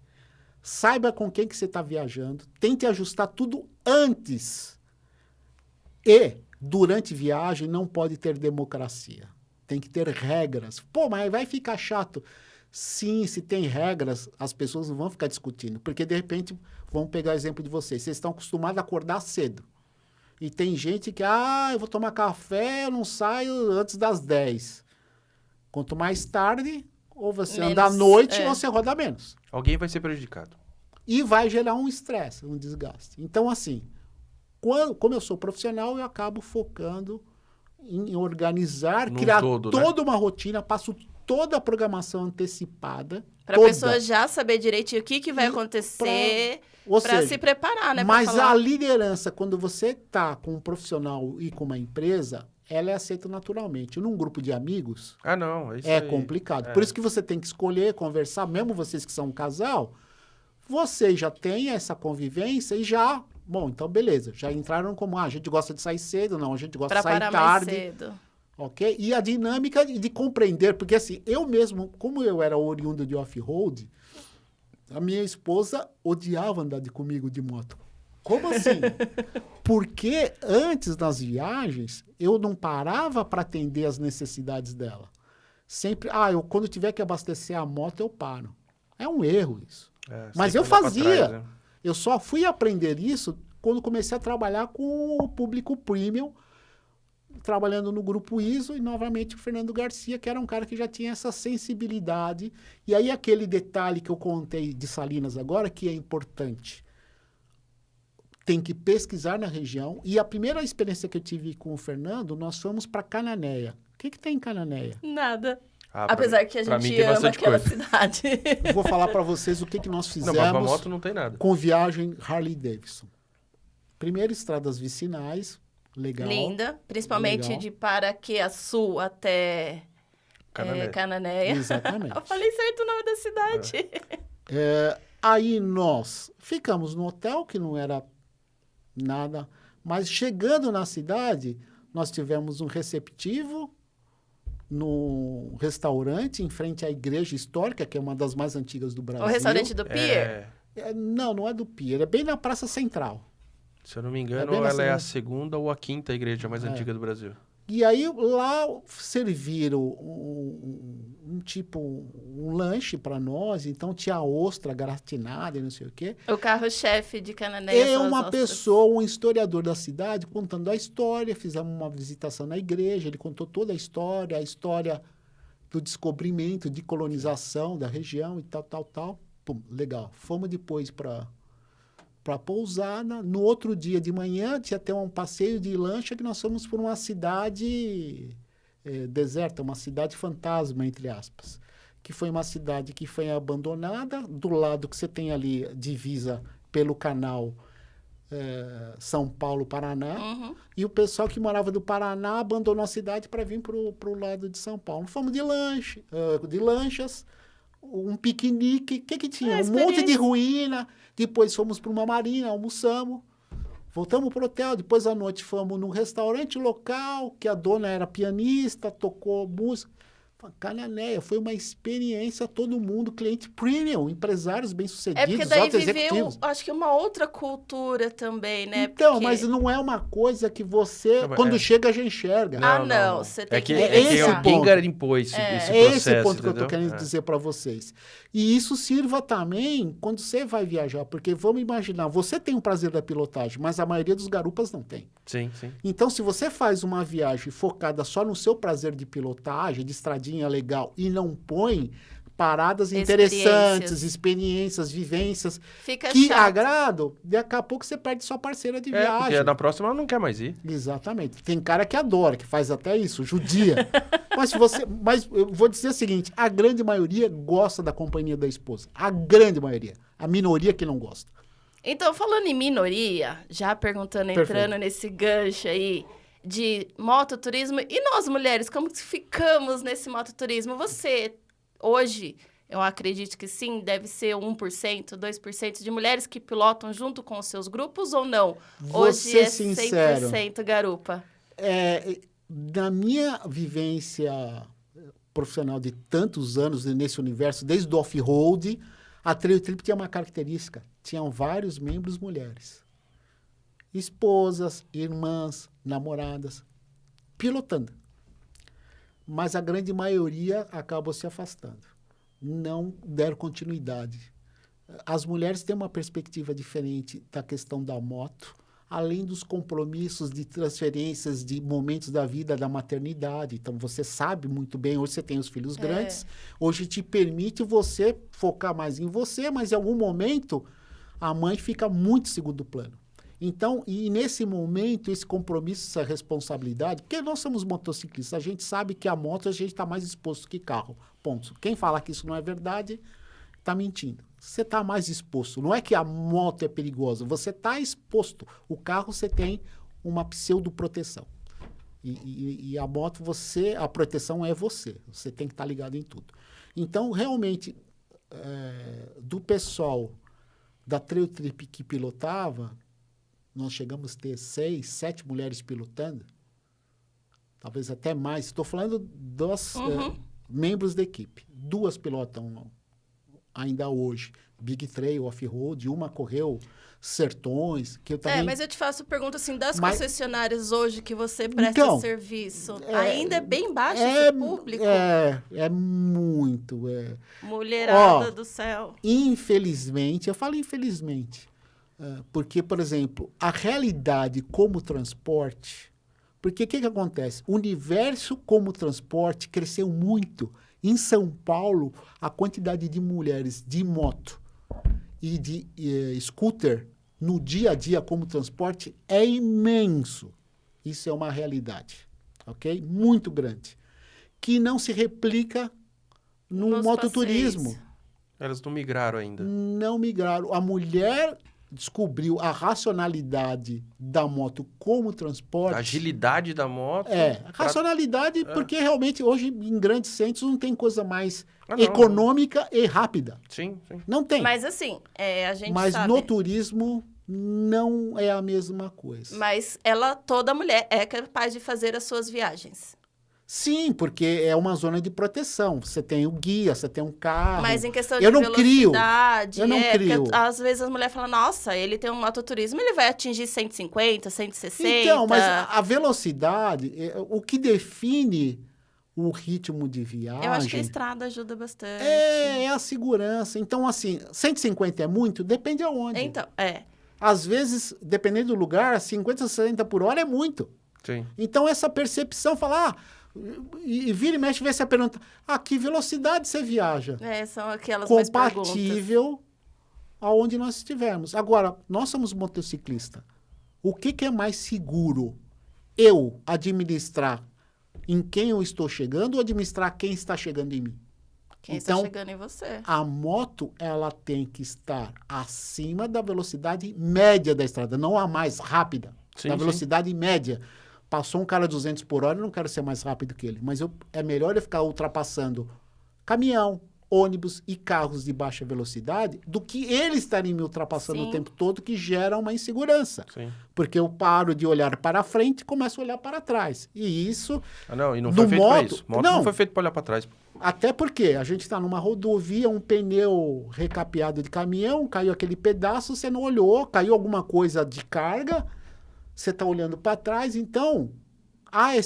saiba com quem que você está viajando, tente ajustar tudo antes. E, durante viagem, não pode ter democracia. Tem que ter regras. Pô, mas vai ficar chato. Sim, se tem regras, as pessoas não vão ficar discutindo. Porque, de repente, vamos pegar o exemplo de vocês. Vocês estão acostumados a acordar cedo. E tem gente que, eu vou tomar café, eu não saio antes das 10. Quanto mais tarde, ou você Menos, anda à noite é. ou você roda menos. Alguém vai ser prejudicado. E vai gerar um estresse, um desgaste. Então, assim, como eu sou profissional, eu acabo focando em organizar, Num criar todo, né? toda uma rotina, passo toda a programação antecipada. Pra toda. pessoa já saber direitinho o que, que vai E acontecer, Ou pra seja, se preparar, né? pra mas falar. a liderança, quando você está com um profissional e com uma empresa, ela é aceita naturalmente. Num grupo de amigos, Ah, não. É isso é aí. complicado. É. Por isso que você tem que escolher, conversar, mesmo vocês que são um casal, vocês já têm essa convivência e já... Bom, então beleza. Já entraram como, a gente gosta de sair cedo, não, a gente gosta Pra de sair parar mais tarde. cedo. Ok? E a dinâmica de compreender, porque assim, eu mesmo, como eu era oriundo de off-road, a minha esposa odiava andar comigo de moto. Como assim? Porque antes das viagens, eu não parava para atender as necessidades dela. Sempre, quando tiver que abastecer a moto, eu paro. É um erro isso. É, Mas sempre eu andar pra fazia. trás, né? Eu só fui aprender isso quando comecei a trabalhar com o público premium, trabalhando no grupo ISO, e novamente o Fernando Garcia, que era um cara que já tinha essa sensibilidade. E aí aquele detalhe que eu contei de Salinas agora, que é importante. Tem que pesquisar na região. E a primeira experiência que eu tive com o Fernando, nós fomos para Cananéia. O que tem em Cananéia? Nada. Ah, Apesar que a pra mim gente tem ama bastante aquela coisa. cidade. Eu vou falar para vocês o que nós Não, fizemos mas pra moto não tem nada. com viagem Harley Davidson. Primeiro, estradas vicinais, legal. Linda. Principalmente Legal. de Paraqueçu até Canané. Cananéia. Exatamente. Eu falei certo o nome da cidade. Aí nós ficamos no hotel, que não era nada, mas chegando na cidade, nós tivemos um receptivo no restaurante em frente à igreja histórica, que é uma das mais antigas do Brasil. O restaurante do Pier? Não é do Pier, é bem na Praça Central. Se eu não me engano, bem na ela é a cidade. segunda ou a quinta igreja mais antiga do Brasil. E aí lá serviram um lanche para nós, então tinha ostra gratinada e não sei o quê. O carro-chefe de Cananéia É são as uma ostras. pessoa, um historiador da cidade, contando a história. Fizemos uma visitação na igreja, ele contou toda a história do descobrimento, de colonização da região e tal. Pum, legal. Fomos depois para Pousada. No outro dia de manhã, tinha até um passeio de lancha que nós fomos por uma cidade deserta, uma cidade fantasma, entre aspas. Que foi uma cidade que foi abandonada. Do lado que você tem ali, divisa pelo canal São Paulo-Paraná. Uhum. E o pessoal que morava do Paraná abandonou a cidade para vir para o lado de São Paulo. Fomos de lanchas, um piquenique. O que tinha? Um monte de ruína. Depois fomos para uma marina, almoçamos. Voltamos para o hotel. Depois à noite fomos num restaurante local, que a dona era pianista, tocou música. Cananéia, foi uma experiência, todo mundo, cliente premium, empresários É porque bem-sucedidos, daí altos viveu, executivos. acho que uma outra cultura também, né? Então, Porque- mas não é uma coisa que você, Não, mas quando chega, já enxerga. Não, você tem que É que esse alguém ponto. garimpou esse É processo, esse ponto que eu entendeu? estou querendo dizer para vocês. E isso sirva também quando você vai viajar, porque vamos imaginar, você tem o prazer da pilotagem, mas a maioria dos garupas não tem. Sim, sim. Então, se você faz uma viagem focada só no seu prazer de pilotagem, de estradinha legal, e não põe paradas interessantes, experiências, vivências Fica que chato. agradam, daqui a pouco você perde sua parceira de Porque viagem. na próxima ela não quer mais ir. Exatamente. Tem cara que adora, que faz até isso, judia. Mas eu vou dizer o seguinte, a grande maioria gosta da companhia da esposa. A grande maioria. A minoria que não gosta. Então, falando em minoria, já perguntando, Perfeito. entrando nesse gancho aí de mototurismo, e nós mulheres, como que ficamos nesse mototurismo? Você, hoje, eu acredito que sim, deve ser 1%, 2% de mulheres que pilotam junto com os seus grupos ou não? Vou Hoje ser é sincero. 100% garupa. Na minha vivência profissional de tantos anos nesse universo, desde o off-road, a Trail Trip tinha uma característica. Tinham vários membros mulheres. Esposas, irmãs, namoradas, pilotando. Mas a grande maioria acabou se afastando. Não deram continuidade. As mulheres têm uma perspectiva diferente da questão da moto. além dos compromissos de transferências de momentos da vida da maternidade. Então, você sabe muito bem, hoje você tem os filhos grandes, hoje te permite você focar mais em você, mas em algum momento a mãe fica muito em segundo plano. Então, e nesse momento, esse compromisso, essa responsabilidade, porque nós somos motociclistas, a gente sabe que a moto a gente está mais exposto que carro, ponto. Quem fala que isso não é verdade, está mentindo. Você está mais exposto. Não é que a moto é perigosa, você está exposto. O carro você tem uma pseudoproteção. E a moto, a proteção é você. Você tem que estar ligado em tudo. Então, realmente, do pessoal da Trail Trip que pilotava, nós chegamos a ter 6, 7 mulheres pilotando, talvez até mais. Estou falando dos membros da equipe. 2 pilotam ainda hoje. Big Trail, Off-Road, uma correu Sertões, que eu também... mas eu te faço pergunta assim, das concessionárias hoje que você presta serviço, ainda é bem baixo esse público? É muito. Mulherada do céu. Infelizmente, eu falo infelizmente, porque, por exemplo, a realidade como transporte, porque o que acontece? O universo como transporte cresceu muito. Em São Paulo, a quantidade de mulheres de moto e de scooter no dia a dia como transporte é imenso. Isso é uma realidade, ok? Muito grande. Que não se replica no mototurismo. Elas não migraram ainda. Não migraram. A mulher descobriu a racionalidade da moto como transporte. A agilidade da moto. Racionalidade porque realmente hoje em grandes centros não tem coisa mais econômica e rápida. Sim. Não tem. Mas assim, a gente Mas sabe... no turismo não é a mesma coisa. Mas toda mulher é capaz de fazer as suas viagens. Sim, porque é uma zona de proteção. Você tem o guia, você tem um carro. Mas em questão de velocidade... Eu não crio. Às vezes as mulheres falam, nossa, ele tem um mototurismo, ele vai atingir 150, 160... Então, mas a velocidade, o que define o ritmo de viagem... Eu acho que a estrada ajuda bastante. É a segurança. Então, assim, 150 é muito? Depende aonde. Então, Às vezes, dependendo do lugar, 50, 60 por hora é muito. Sim. Então, essa percepção, falar... E vira e mexe, vê se a pergunta... que velocidade você viaja? São aquelas mais perguntas. Compatível aonde nós estivermos. Agora, nós somos motociclistas. O que é mais seguro? Eu administrar em quem eu estou chegando ou administrar quem está chegando em mim? Quem está chegando em você. A moto, ela tem que estar acima da velocidade média da estrada, não a mais rápida. Da velocidade média. Passou um cara 200 por hora, eu não quero ser mais rápido que ele. Mas é melhor eu ficar ultrapassando caminhão, ônibus e carros de baixa velocidade do que eles estarem me ultrapassando o tempo todo, que gera uma insegurança. Sim. Porque eu paro de olhar para frente e começo a olhar para trás. E isso... e não foi feito para isso. Moto não foi feito para olhar para trás. Até porque a gente está numa rodovia, um pneu recapeado de caminhão, caiu aquele pedaço, você não olhou, caiu alguma coisa de carga... Você está olhando para trás, então, é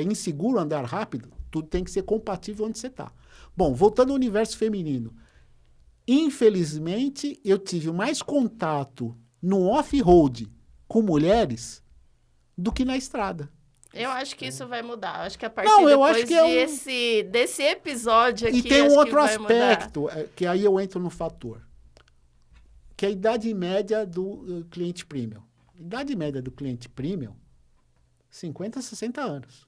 inseguro andar rápido? Tudo tem que ser compatível onde você está. Bom, voltando ao universo feminino. Infelizmente, eu tive mais contato no off-road com mulheres do que na estrada. Eu acho que isso vai mudar. Acho que a partir desse episódio aqui... E tem um outro aspecto, que aí eu entro no fator. Que é a idade média do cliente premium. Idade média do cliente premium, 50, 60 anos.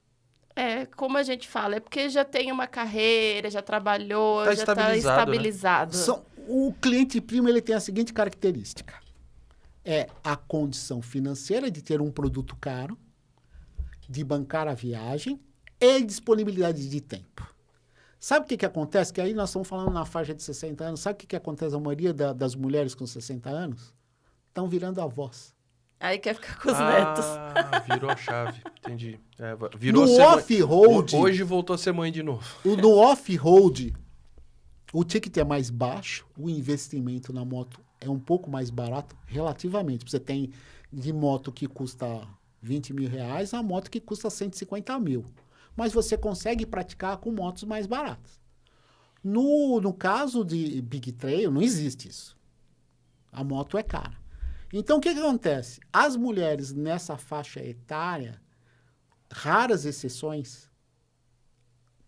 Como a gente fala, é porque já tem uma carreira, já trabalhou, já está estabilizado. Né? O cliente premium ele tem a seguinte característica. É a condição financeira de ter um produto caro, de bancar a viagem e disponibilidade de tempo. Sabe o que acontece? Que aí nós estamos falando na faixa de 60 anos. Sabe o que acontece? A maioria das mulheres com 60 anos estão virando avós. Aí quer ficar com os netos. Virou a chave, entendi. Virou no off-road... Hoje voltou a ser mãe de novo. No off-road, o ticket é mais baixo, o investimento na moto é um pouco mais barato, relativamente. Você tem de moto que custa 20 mil reais, a moto que custa 150 mil. Mas você consegue praticar com motos mais baratas. No caso de Big Trail, não existe isso. A moto é cara. Então, o que acontece? As mulheres nessa faixa etária, raras exceções,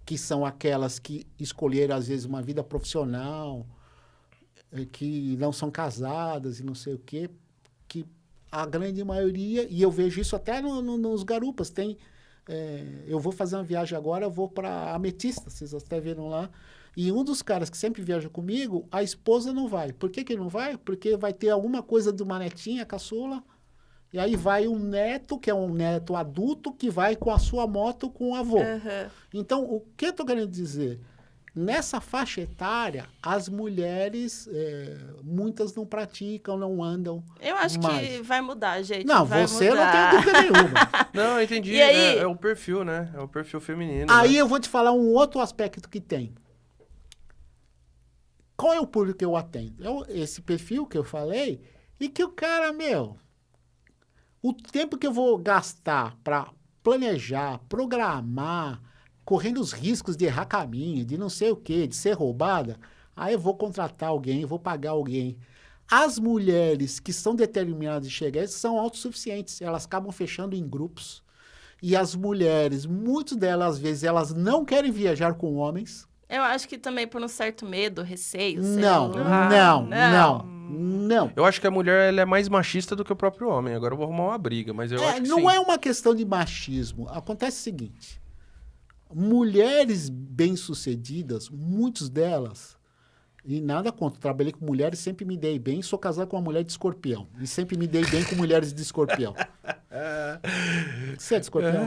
que são aquelas que escolheram, às vezes, uma vida profissional, que não são casadas e não sei o quê, que a grande maioria, e eu vejo isso até nos garupas, tem... eu vou fazer uma viagem agora, eu vou para Ametista, vocês até viram lá, e um dos caras que sempre viaja comigo, a esposa não vai. Por que que não vai? Porque vai ter alguma coisa de uma netinha, caçula, e aí vai um neto, que é um neto adulto, que vai com a sua moto com o avô. Uhum. Então, o que eu estou querendo dizer? Nessa faixa etária, as mulheres, muitas não praticam, não andam. Eu acho mais. que vai mudar, gente. Não, vai você mudar. não tem dúvida nenhuma. Não, eu entendi. E aí? É o perfil, né? É o perfil feminino. Aí né? eu vou te falar um outro aspecto que tem. Qual é o público que eu atendo? Esse perfil que eu falei, e que o cara, o tempo que eu vou gastar para planejar, programar, correndo os riscos de errar caminho, de não sei o quê, de ser roubada, aí eu vou contratar alguém, vou pagar alguém. As mulheres que são determinadas de chegar são autossuficientes, elas acabam fechando em grupos. E as mulheres, muitas delas, às vezes, elas não querem viajar com homens. Eu acho que também por um certo medo, receio, sei Não, lá. não. Eu acho que a mulher ela é mais machista do que o próprio homem. Agora eu vou arrumar uma briga, mas eu acho que Não sim. é uma questão de machismo. Acontece o seguinte. Mulheres bem-sucedidas, muitas delas, e nada contra, trabalhei com mulheres, sempre me dei bem, sou casado com uma mulher de escorpião, e sempre me dei bem com mulheres de escorpião. Você é de escorpião?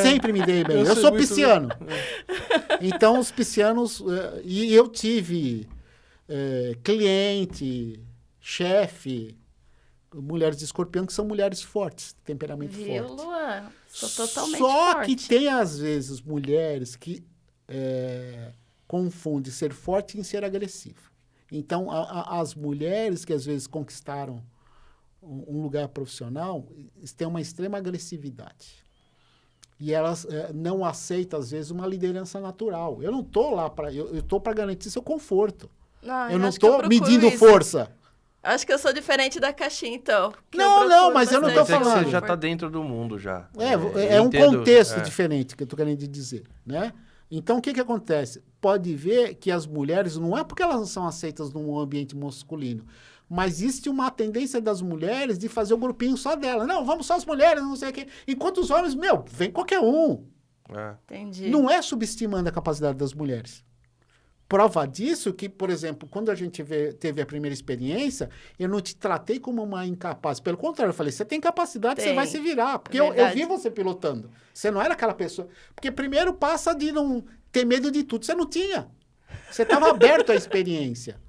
Sempre me dei bem. Eu sou pisciano. Então, os piscianos... E eu tive cliente, chefe, mulheres de escorpião, que são mulheres fortes, temperamento Viu, forte. Luan? Sou totalmente Só forte. que tem, às vezes, mulheres que confundem ser forte em ser agressivo. Então, as mulheres que, às vezes, conquistaram um lugar profissional, têm uma extrema agressividade. E elas não aceitam, às vezes, uma liderança natural. Eu não estou lá para... Eu estou para garantir seu conforto. Não, Eu não acho que eu estou procuro medindo isso. força. Acho que eu sou diferente da caixinha, então. que Não, eu não, procuro mas eu não tô bastante Mas é que falando. você já tá dentro do mundo já. É Eu um entendo, contexto diferente que eu estou querendo dizer, né? Então, o que acontece? Pode ver que as mulheres, não é porque elas não são aceitas num ambiente masculino, mas existe uma tendência das mulheres de fazer o grupinho só dela. Não, vamos só as mulheres, não sei o quê. Enquanto os homens, vem qualquer um. Entendi. Não é subestimando a capacidade das mulheres. Prova disso que, por exemplo, quando a gente teve a primeira experiência, eu não te tratei como uma incapaz. Pelo contrário, eu falei, você tem capacidade, você vai se virar. Porque eu vi você pilotando. Você não era aquela pessoa... Porque primeiro passa de não ter medo de tudo. Você não tinha. Você estava aberto à experiência.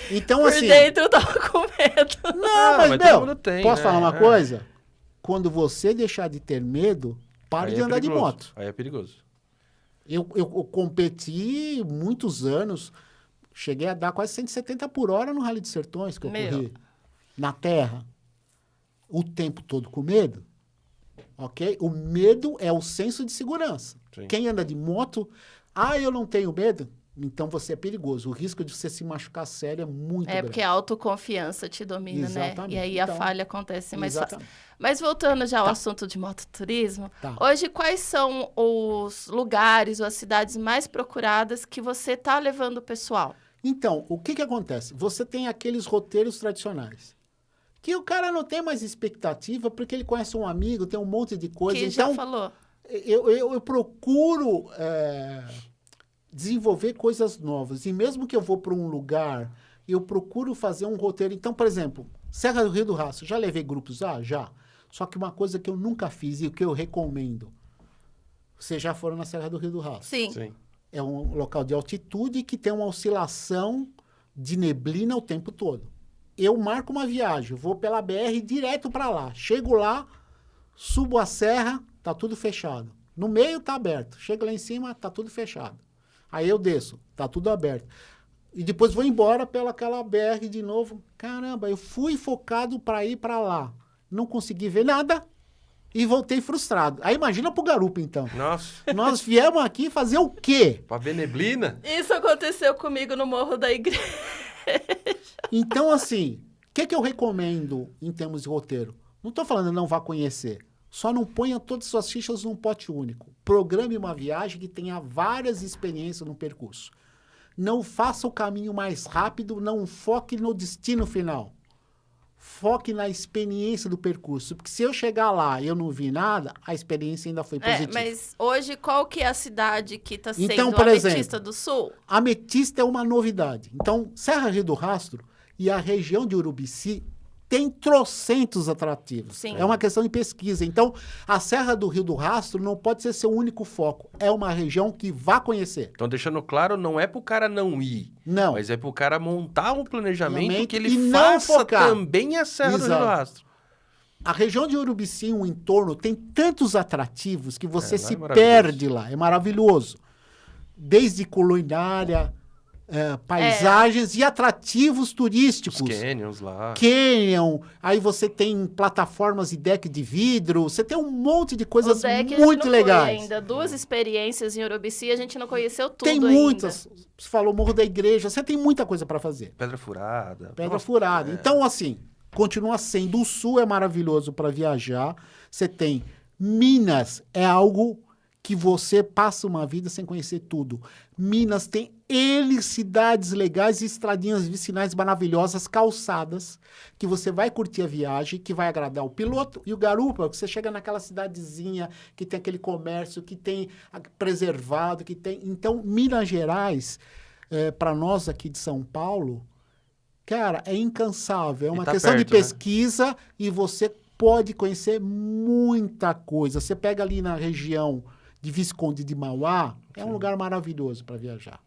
Então, Por assim... dentro eu tava com medo. Não, mas todo mundo tem, posso né? falar uma coisa? Quando você deixar de ter medo, para Aí de é andar de perigoso. moto. Aí é perigoso. Eu competi muitos anos, cheguei a dar quase 170 por hora no Rally de Sertões que eu corri. Na terra. O tempo todo com medo. Ok? O medo é o senso de segurança. Sim. Quem anda de moto, eu não tenho medo, então você é perigoso. O risco de você se machucar sério é muito grande. Porque a autoconfiança te domina, Exatamente. né? E aí a falha acontece mais fácil. Exatamente. Mas voltando já ao assunto de mototurismo, Tá. hoje quais são os lugares ou as cidades mais procuradas que você está levando o pessoal? Então, o que acontece? Você tem aqueles roteiros tradicionais. Que o cara não tem mais expectativa, porque ele conhece um amigo, tem um monte de coisa. Que então, já falou. Eu procuro desenvolver coisas novas. E mesmo que eu vou para um lugar, eu procuro fazer um roteiro. Então, por exemplo, Serra do Rio do Rastro. Já levei grupos? Já. Só que uma coisa que eu nunca fiz e o que eu recomendo. Vocês já foram na Serra do Rio do Rastro? Sim. Sim. É um local de altitude que tem uma oscilação de neblina o tempo todo. Eu marco uma viagem, vou pela BR direto para lá. Chego lá, subo a serra, tá tudo fechado. No meio tá aberto. Chego lá em cima, tá tudo fechado. Aí eu desço, tá tudo aberto. E depois vou embora pelaquela BR de novo. Caramba, eu fui focado para ir para lá. Não consegui ver nada e voltei frustrado. Aí imagina pro garupa, então. Nossa, Nós viemos aqui fazer o quê? pra ver neblina? Isso aconteceu comigo no Morro da Igreja. Então, assim, o que eu recomendo em termos de roteiro? Não estou falando não vá conhecer. Só não ponha todas as suas fichas num pote único. Programe uma viagem que tenha várias experiências no percurso. Não faça o caminho mais rápido, não foque no destino final. Foque na experiência do percurso. Porque se eu chegar lá e eu não vi nada, a experiência ainda foi positiva. Mas hoje, qual que é a cidade que está sendo Então, por Ametista exemplo, do Sul? Ametista é uma novidade. Então, Serra Rio do Rastro e a região de Urubici tem trocentos atrativos. Sim. É uma questão de pesquisa. Então, a Serra do Rio do Rastro não pode ser seu único foco. É uma região que vá conhecer. Então, deixando claro, não é pro cara não ir. Não. Mas é pro cara montar um planejamento que E ele não faça focar. também a Serra do Rio do Exato. Rastro. A região de Urubici e o entorno tem tantos atrativos que você lá se é maravilhoso. perde lá. É maravilhoso. Desde culinária, paisagens e atrativos Os turísticos. canyons lá. Canyon, aí você tem plataformas e deck de vidro, você tem um monte de coisas O deck a gente muito não foi legais. ainda. 2 experiências em Urubici, a gente não conheceu tudo Tem ainda. muitas. Você falou Morro da Igreja, você tem muita coisa para fazer. Pedra Furada. Pedra Nossa, Furada. Então, assim, continua sendo. O Sul é maravilhoso para viajar. Você tem Minas, é algo que você passa uma vida sem conhecer tudo. Minas tem cidades legais e estradinhas vicinais maravilhosas, calçadas, que você vai curtir a viagem, que vai agradar o piloto e o garupa, que você chega naquela cidadezinha que tem aquele comércio, que tem preservado, que tem... Então, Minas Gerais, para nós aqui de São Paulo, cara, é incansável. É uma tá questão perto, de pesquisa e você pode conhecer muita coisa. Você pega ali na região de Visconde de Mauá, é um lugar maravilhoso para viajar.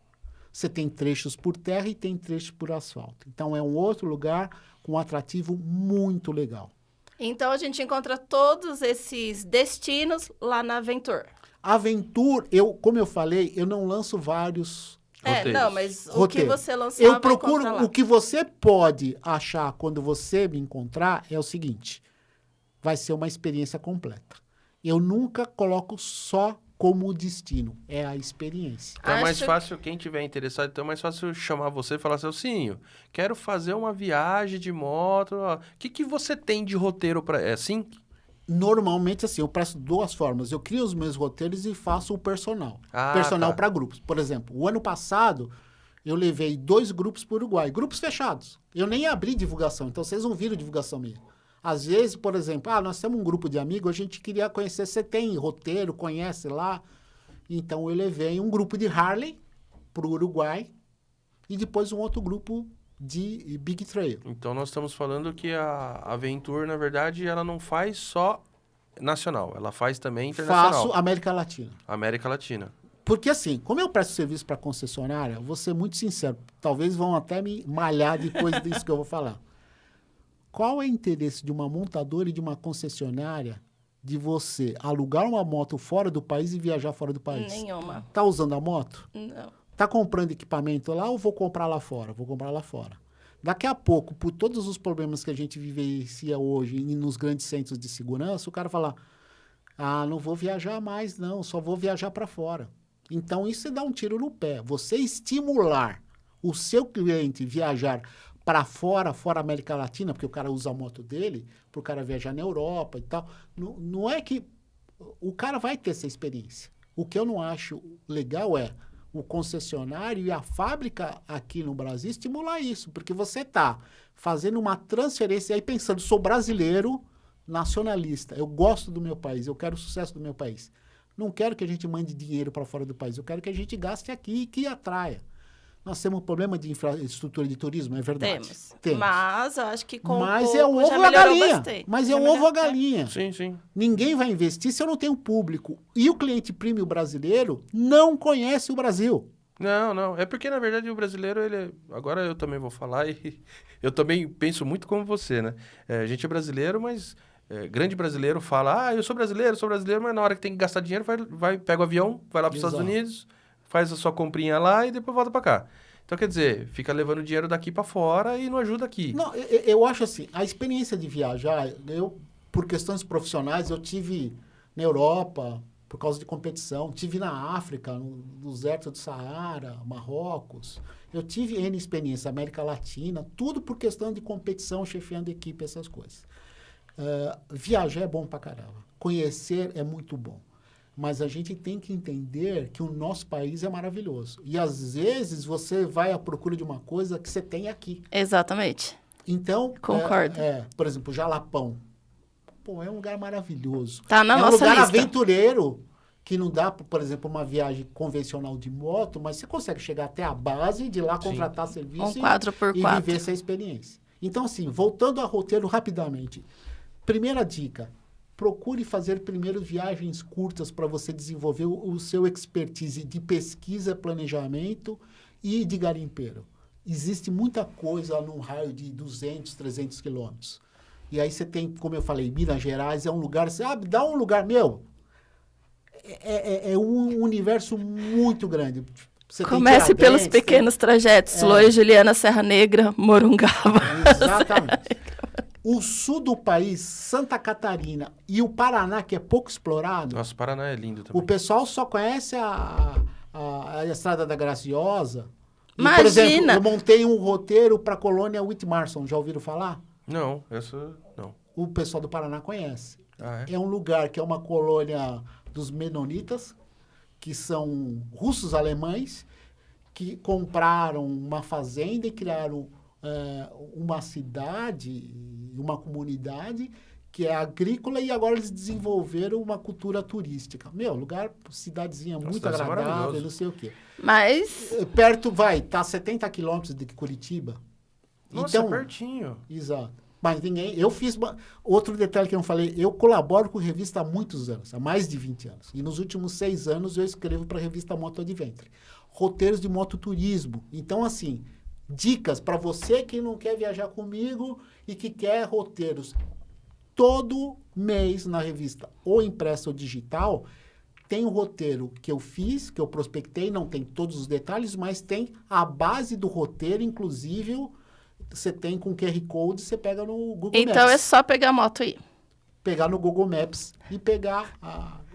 Você tem trechos por terra e tem trechos por asfalto. Então, é um outro lugar com um atrativo muito legal. Então, a gente encontra todos esses destinos lá na Aventur. Aventura, como eu falei, eu não lanço vários Roteiros. Não, mas o que roteiros. você lançar Eu vai procuro, encontrar lá. o que você pode achar quando você me encontrar é o seguinte, vai ser uma experiência completa. Eu nunca coloco só como destino, é a experiência. Então é mais Acho- fácil, quem tiver interessado, então é mais fácil chamar você e falar, Celcinho, quero fazer uma viagem de moto. O que você tem de roteiro para... É assim? Normalmente, assim, eu presto duas formas. Eu crio os meus roteiros e faço o personal. Ah, Personal tá. para grupos. Por exemplo, o ano passado, eu levei 2 grupos para o Uruguai. Grupos fechados. Eu nem abri divulgação, então vocês não viram divulgação minha. Às vezes, por exemplo, nós temos um grupo de amigos, a gente queria conhecer, você tem roteiro, conhece lá. Então, eu levei um grupo de Harley para o Uruguai e depois um outro grupo de Big Trail. Então nós estamos falando que a Aventur, na verdade, ela não faz só nacional, ela faz também internacional. Faço América Latina. América Latina. Porque assim, como eu presto serviço para concessionária, vou ser muito sincero, talvez vão até me malhar depois disso que eu vou falar. Qual é o interesse de uma montadora e de uma concessionária de você alugar uma moto fora do país e viajar fora do país? Nenhuma. Tá usando a moto? Não. Tá comprando equipamento lá ou vou comprar lá fora? Vou comprar lá fora. Daqui a pouco, por todos os problemas que a gente vivencia hoje e nos grandes centros de segurança, o cara fala, não vou viajar mais não, só vou viajar para fora. Então, isso dá um tiro no pé. Você estimular o seu cliente viajar para fora da América Latina, porque o cara usa a moto dele, para o cara viajar na Europa e tal, não é que... O cara vai ter essa experiência. O que eu não acho legal é o concessionário e a fábrica aqui no Brasil estimular isso, porque você está fazendo uma transferência, aí pensando, sou brasileiro nacionalista, eu gosto do meu país, eu quero o sucesso do meu país. Não quero que a gente mande dinheiro para fora do país, eu quero que a gente gaste aqui e que atraia. Nós temos um problema de infraestrutura de turismo, é verdade. Temos. Mas eu acho que com Mas pouco é o ovo já ou a melhorou galinha. bastante. Mas é Já o ovo ou a melhorou. galinha. Sim, sim. Ninguém vai investir se eu não tenho público. E o cliente premium brasileiro não conhece o Brasil. Não. É porque, na verdade, o brasileiro, agora eu também vou falar e eu também penso muito como você, né? A gente é brasileiro, mas grande brasileiro fala, eu sou brasileiro, mas na hora que tem que gastar dinheiro, pega o avião, vai lá para os Estados Exato. Unidos, faz a sua comprinha lá e depois volta para cá. Então, quer dizer, fica levando dinheiro daqui para fora e não ajuda aqui. Não, eu acho assim, a experiência de viajar, por questões profissionais, eu tive na Europa, por causa de competição. Tive na África, no deserto do Saara, Marrocos. Eu tive N experiência, América Latina, tudo por questão de competição, chefiando equipe, essas coisas. Viajar é bom pra caramba. Conhecer é muito bom. Mas a gente tem que entender que o nosso país é maravilhoso. E, às vezes, você vai à procura de uma coisa que você tem aqui. Exatamente. Então, Concordo. por exemplo, Jalapão. Pô, é um lugar maravilhoso. Tá na é um nossa lugar lista. aventureiro, que não dá, por exemplo, uma viagem convencional de moto, mas você consegue chegar até a base, de lá contratar serviço Um 4x4. e viver essa experiência. Então, assim, voltando ao roteiro rapidamente. Primeira dica, procure fazer primeiro viagens curtas para você desenvolver o seu expertise de pesquisa, planejamento e de garimpeiro. Existe muita coisa num raio de 200, 300 quilômetros. E aí você tem, como eu falei, Minas Gerais é um lugar, sabe, dá um lugar, é um universo muito grande. Você tem Comece pelos Tiradentes, pequenos trajetos. Loia Juliana, Serra Negra, Morungaba. Exatamente. O sul do país, Santa Catarina e o Paraná, que é pouco explorado, Nossa, o Paraná é lindo o também. pessoal só conhece a Estrada da Graciosa. E, por Imagina! exemplo, eu montei um roteiro para a colônia Whitmarson. Já ouviram falar? Não, essa não. O pessoal do Paraná conhece. Ah, é? É um lugar que é uma colônia dos menonitas, que são russos alemães, que compraram uma fazenda e criaram uma cidade, uma comunidade que é agrícola, e agora eles desenvolveram uma cultura turística. Lugar, cidadezinha muito deve ser agradável, maravilhoso. não sei o quê. Mas Perto, tá a 70 quilômetros de Curitiba. Nossa, Então, pertinho. exato. Mas eu fiz... Outro detalhe que eu não falei, eu colaboro com revista há muitos anos, há mais de 20 anos. E nos últimos 6 anos eu escrevo para a revista Moto Adventure. Roteiros de mototurismo. Então, assim, dicas para você que não quer viajar comigo e que quer roteiros. Todo mês na revista, ou impressa ou digital, tem um roteiro que eu fiz, que eu prospectei, não tem todos os detalhes, mas tem a base do roteiro, inclusive você tem com QR Code, você pega no Google então Maps. é só pegar a moto aí. Pegar no Google Maps e pegar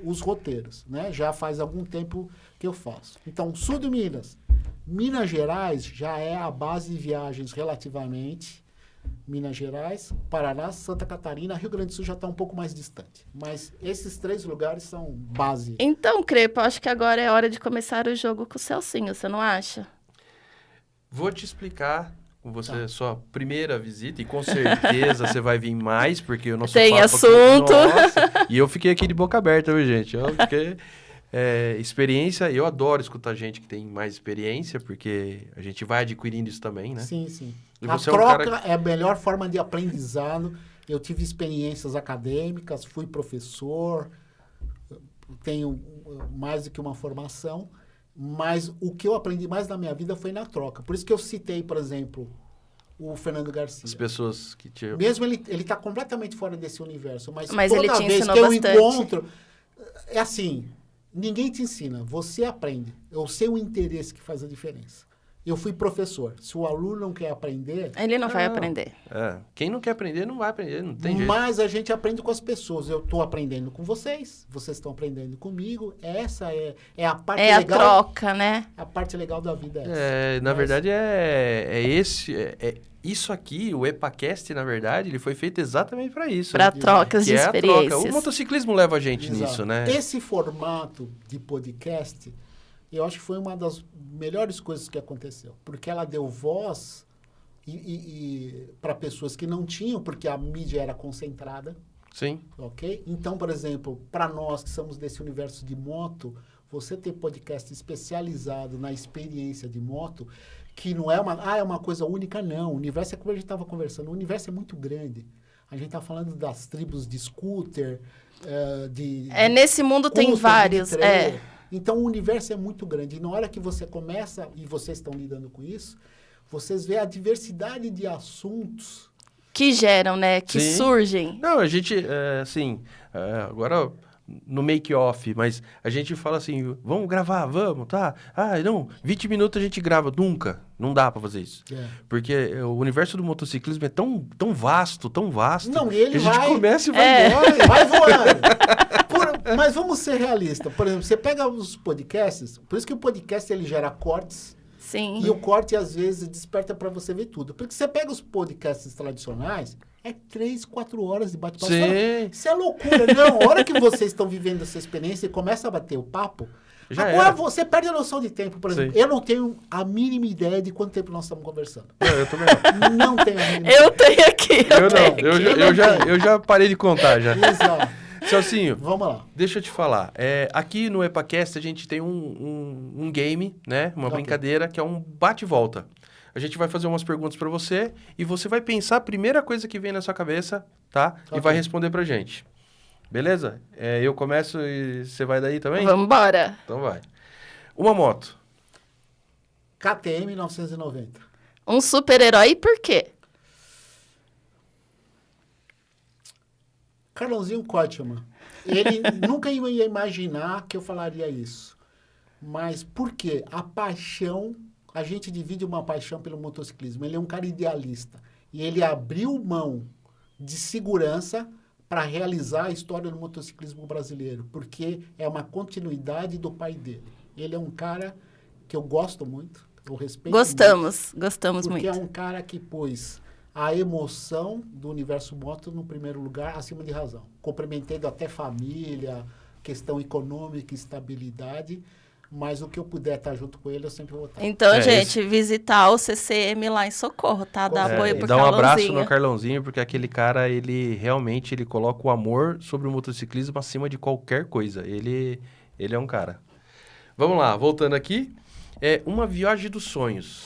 os roteiros, né? Já faz algum tempo que eu faço. Então, sul do Minas. Minas Gerais já é a base de viagens relativamente. Minas Gerais, Paraná, Santa Catarina, Rio Grande do Sul já está um pouco mais distante. Mas esses 3 lugares são base. Então, Crepo, acho que agora é hora de começar o jogo com o Celcinho, você não acha? Vou te explicar com você Tá. sua primeira visita, e com certeza você vai vir mais, porque o nosso Tem papo assunto. Nossa, e eu fiquei aqui de boca aberta, viu, gente? Porque experiência, eu adoro escutar gente que tem mais experiência, porque a gente vai adquirindo isso também, né? Sim, sim. E A você é um troca cara é a melhor forma de aprendizado. Eu tive experiências acadêmicas, fui professor, tenho mais do que uma formação, mas o que eu aprendi mais na minha vida foi na troca. Por isso que eu citei, por exemplo, o Fernando Garcia. as pessoas que te... Mesmo ele tá completamente fora desse universo, mas Mas toda ele te vez ensinou que eu bastante. encontro, é assim, ninguém te ensina, você aprende. É o seu interesse que faz a diferença. Eu fui professor. Se o aluno não quer aprender, Ele não vai Não. aprender. Quem não quer aprender, não vai aprender, não tem jeito. mas a gente aprende com as pessoas. Eu estou aprendendo com vocês estão aprendendo comigo. Essa é a parte É a legal. troca, né? A parte legal da vida é essa. Na Mas- verdade, isso aqui, o EPAcast, na verdade, ele foi feito exatamente para isso. Para né? trocas Que de é a troca. experiências. O motociclismo leva a gente Exato. nisso, né? Esse formato de podcast, eu acho que foi uma das melhores coisas que aconteceu. Porque ela deu voz para pessoas que não tinham, porque a mídia era concentrada. Sim. Ok? Então, por exemplo, para nós que somos desse universo de moto, você ter podcast especializado na experiência de moto, que não é uma coisa única, não. O universo é como a gente estava conversando, o universo é muito grande. A gente está falando das tribos de scooter, Nesse mundo tem custom, vários. de trailer. Então, o universo é muito grande. E na hora que você começa, e vocês estão lidando com isso, vocês veem a diversidade de assuntos. Que geram, né? Que Sim. surgem. Não, a gente, agora no make-off, mas a gente fala assim, vamos gravar, vamos, tá? Ah, não, 20 minutos a gente grava, nunca, não dá pra fazer isso. É. Porque o universo do motociclismo é tão vasto, Não, e ele que a gente vai- começa e vai embora. Vai voando. Mas vamos ser realistas. Por exemplo, você pega os podcasts, por isso que o podcast ele gera cortes, Sim. e o corte às vezes desperta para você ver tudo. Porque você pega os podcasts tradicionais, é 3, 4 horas de bate-papo. Sim. Isso é loucura. Não, a hora que vocês estão vivendo essa experiência e começa a bater o papo, Já agora era. você perde a noção de tempo. Por exemplo, Sim. eu não tenho a mínima ideia de quanto tempo nós estamos conversando. Não, eu também não. Não tenho a mínima Eu tenho aqui. Eu tenho não, aqui. eu já parei de contar já. Exato. Celcinho, Vamos lá. deixa eu te falar. Aqui no EpaCast a gente tem um game, né? Uma Ok. brincadeira que é um bate-volta. A gente vai fazer umas perguntas pra você e você vai pensar a primeira coisa que vem na sua cabeça, tá? E Ok. vai responder pra gente. Beleza? Eu começo e você vai daí também? Vambora. Então vai. Uma moto. KTM 990. Um super-herói, por quê? Carlãozinho Kottman. Ele nunca ia imaginar que eu falaria isso. Mas por quê? A paixão, a gente divide uma paixão pelo motociclismo. Ele é um cara idealista. E ele abriu mão de segurança para realizar a história do motociclismo brasileiro. Porque é uma continuidade do pai dele. Ele é um cara que eu gosto muito, eu respeito Gostamos muito, porque muito. é um cara que pôs a emoção do universo moto no primeiro lugar, acima de razão. Cumprimentando até família, questão econômica, estabilidade, mas o que eu puder estar junto com ele, eu sempre vou estar. Então, gente, visitar o CCM lá em Socorro, tá? Dá apoio E pro dá um abraço Carlãozinho. no Carlãozinho, porque aquele cara, ele realmente ele coloca o amor sobre o motociclismo acima de qualquer coisa. Ele é um cara. Vamos lá, voltando aqui. Uma viagem dos sonhos.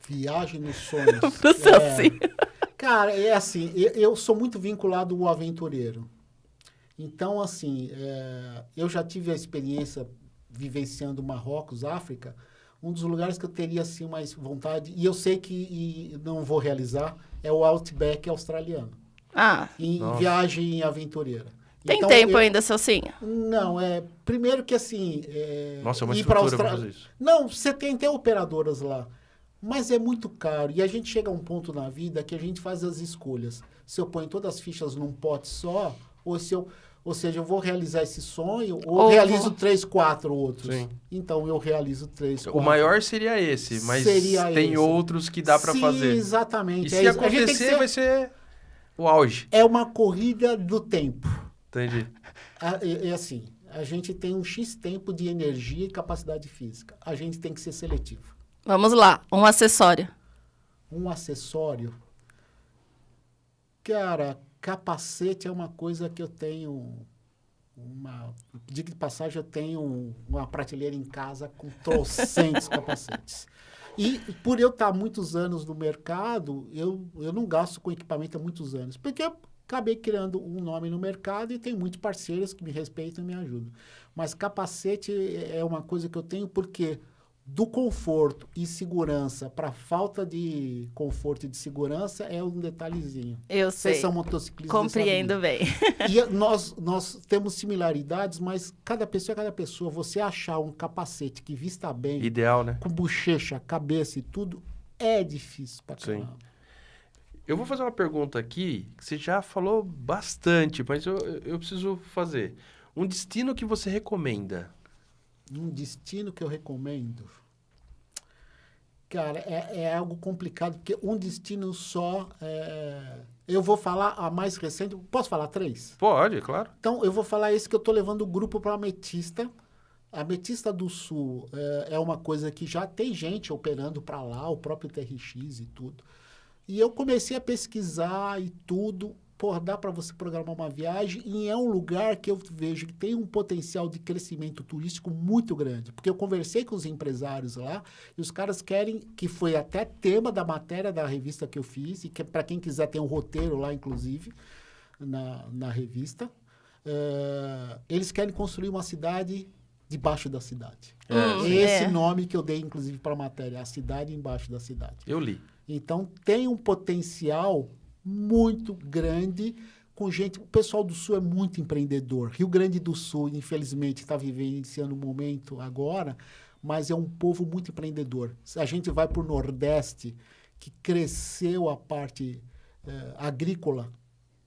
Viagem nos sonhos. Pro Celcinho. Cara, é assim, eu sou muito vinculado ao aventureiro. Então, assim, eu já tive a experiência vivenciando Marrocos, África, um dos lugares que eu teria, assim, mais vontade, e eu sei que não vou realizar, é o Outback australiano, Ah, em Nossa. viagem aventureira. tem Então, tempo eu- ainda, Celcinho? Não, primeiro que assim... Nossa, é uma ir pra estrutura pra fazer isso. Não, você tem até operadoras lá, mas é muito caro. E a gente chega a um ponto na vida que a gente faz as escolhas. Se eu ponho todas as fichas num pote só, ou seja, eu vou realizar esse sonho, ou Ou realizo vou- 3, 4 outros. Sim. Então, eu realizo 3, 4. O maior seria esse, mas Seria tem esse. outros que dá pra Sim, fazer. exatamente. E se isso. A gente tem que acontecer, vai ser o auge. É uma corrida do tempo. Entendi. É assim, a gente tem um X tempo de energia e capacidade física. A gente tem que ser seletivo. Vamos lá, um acessório. Um acessório. Cara, capacete é uma coisa que eu tenho. Diga de passagem, eu tenho uma prateleira em casa com trocentos capacetes. E por eu estar muitos anos no mercado, eu não gasto com equipamento há muitos anos. Porque eu acabei criando um nome no mercado e tem muitos parceiros que me respeitam e me ajudam. Mas capacete é uma coisa que eu tenho porque do conforto e segurança para falta de conforto e de segurança é um detalhezinho. Eu sei. Vocês são motociclistas. Compreendo bem. E nós temos similaridades, mas cada pessoa é cada pessoa. Você achar um capacete que vista bem, Ideal, né? com bochecha, cabeça e tudo, é difícil pra Sim. caramba. Eu vou fazer uma pergunta aqui, que você já falou bastante, mas eu preciso fazer. Um destino que você recomenda? Um destino que eu recomendo. Cara, é algo complicado, porque um destino só. Eu vou falar a mais recente. Posso falar 3? Pode, claro. Então, eu vou falar esse que eu estou levando o grupo para a Ametista. A Ametista do Sul é uma coisa que já tem gente operando para lá, o próprio TRX e tudo. E eu comecei a pesquisar e tudo. Pô, dá para você programar uma viagem e é um lugar que eu vejo que tem um potencial de crescimento turístico muito grande. Porque eu conversei com os empresários lá e os caras querem, que foi até tema da matéria da revista que eu fiz, e que para quem quiser tem um roteiro lá, inclusive, na revista. Eles querem construir uma cidade debaixo da cidade. Esse nome que eu dei, inclusive, para a matéria, a cidade embaixo da cidade. Eu li. Então, tem um potencial muito grande com gente... O pessoal do Sul é muito empreendedor. Rio Grande do Sul, infelizmente, está vivenciando um momento agora, mas é um povo muito empreendedor. A gente vai para o Nordeste, que cresceu a parte agrícola,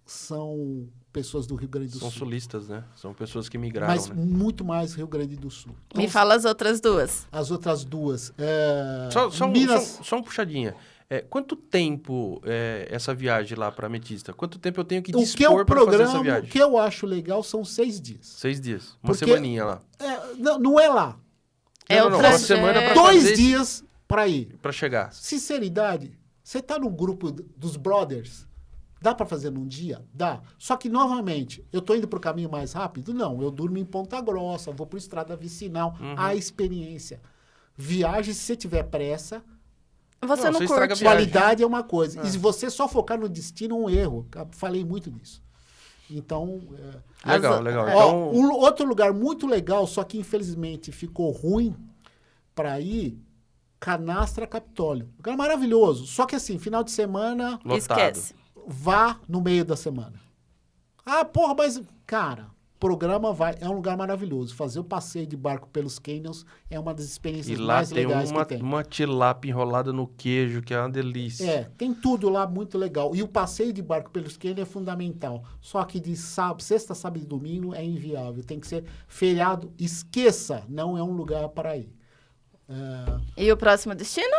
são pessoas do Rio Grande do São Sul. sulistas, né? São pessoas que migraram, Mas né? muito mais Rio Grande do Sul. Então, Me fala as outras duas. as outras duas. Só um puxadinha. Quanto tempo essa viagem lá para Ametista? Quanto tempo eu tenho que O que é dispor o para fazer essa programa, o viagem? que eu acho legal são 6 dias. 6 dias. Uma Porque- semaninha lá. Não é lá. É o Uma trajeto. semana pra 2 fazer dias para ir. para chegar. Sinceridade, você tá no grupo dos brothers, dá para fazer num dia? Dá. Só que, novamente, eu tô indo pro caminho mais rápido? Não, eu durmo em Ponta Grossa, vou pro Estrada Vicinal. A experiência. Viagem, se você tiver pressa, Você Não, não você estraga a curte. viagem. qualidade é uma coisa. E se você só focar no destino, é um erro. Eu falei muito disso. Então, Legal, As- legal. é. Então, outro lugar muito legal, só que infelizmente ficou ruim para ir, Canastra Capitólio. Lugar maravilhoso. Só que assim, final de semana, lotado. Esquece. vá no meio da semana. Ah, porra, mas, cara, programa vai. É um lugar maravilhoso. Fazer o passeio de barco pelos canyons é uma das E experiências lá mais tem legais que tem. uma tilápia enrolada no queijo, que é uma delícia. Tem tudo lá muito legal. E o passeio de barco pelos canyons é fundamental. Só que de sexta, sábado e domingo é inviável. Tem que ser feriado. Esqueça, não é um lugar para ir. E o próximo destino?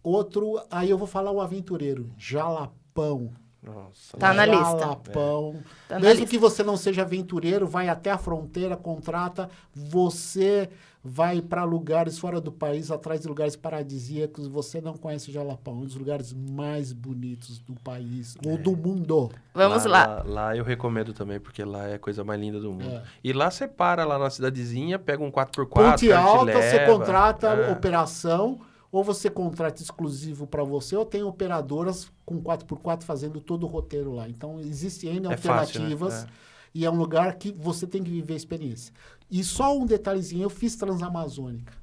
Outro, aí eu vou falar o aventureiro, Jalapão. Nossa. Tá na lista. Jalapão. Tá na Mesmo lista. que você não seja aventureiro, vai até a fronteira, contrata, você vai para lugares fora do país, atrás de lugares paradisíacos, você não conhece o Jalapão, um dos lugares mais bonitos do país, ou do mundo. Vamos lá. Lá eu recomendo também, porque lá é a coisa mais linda do mundo. É. E lá você para lá na cidadezinha, pega um 4x4, Ponte cara, te Alta, você leva. contrata É. operação, ou você contrata exclusivo para você, ou tem operadoras com 4x4 fazendo todo o roteiro lá. Então, existem N É fácil, né? alternativas, É. e é um lugar que você tem que viver a experiência. E só um detalhezinho, eu fiz Transamazônica.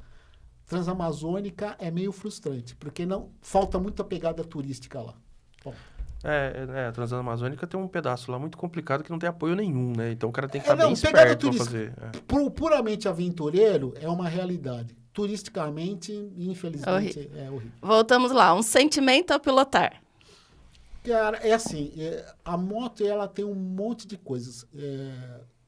Transamazônica é meio frustrante, porque não falta muita pegada turística lá. Bom, A Transamazônica tem um pedaço lá muito complicado que não tem apoio nenhum, né? Então o cara tem que estar não, bem pegada esperto pra turística. fazer. puramente aventureiro é uma realidade. Turisticamente, infelizmente, é horrível. Voltamos lá. Um sentimento a pilotar. Cara, é assim, a moto ela tem um monte de coisas.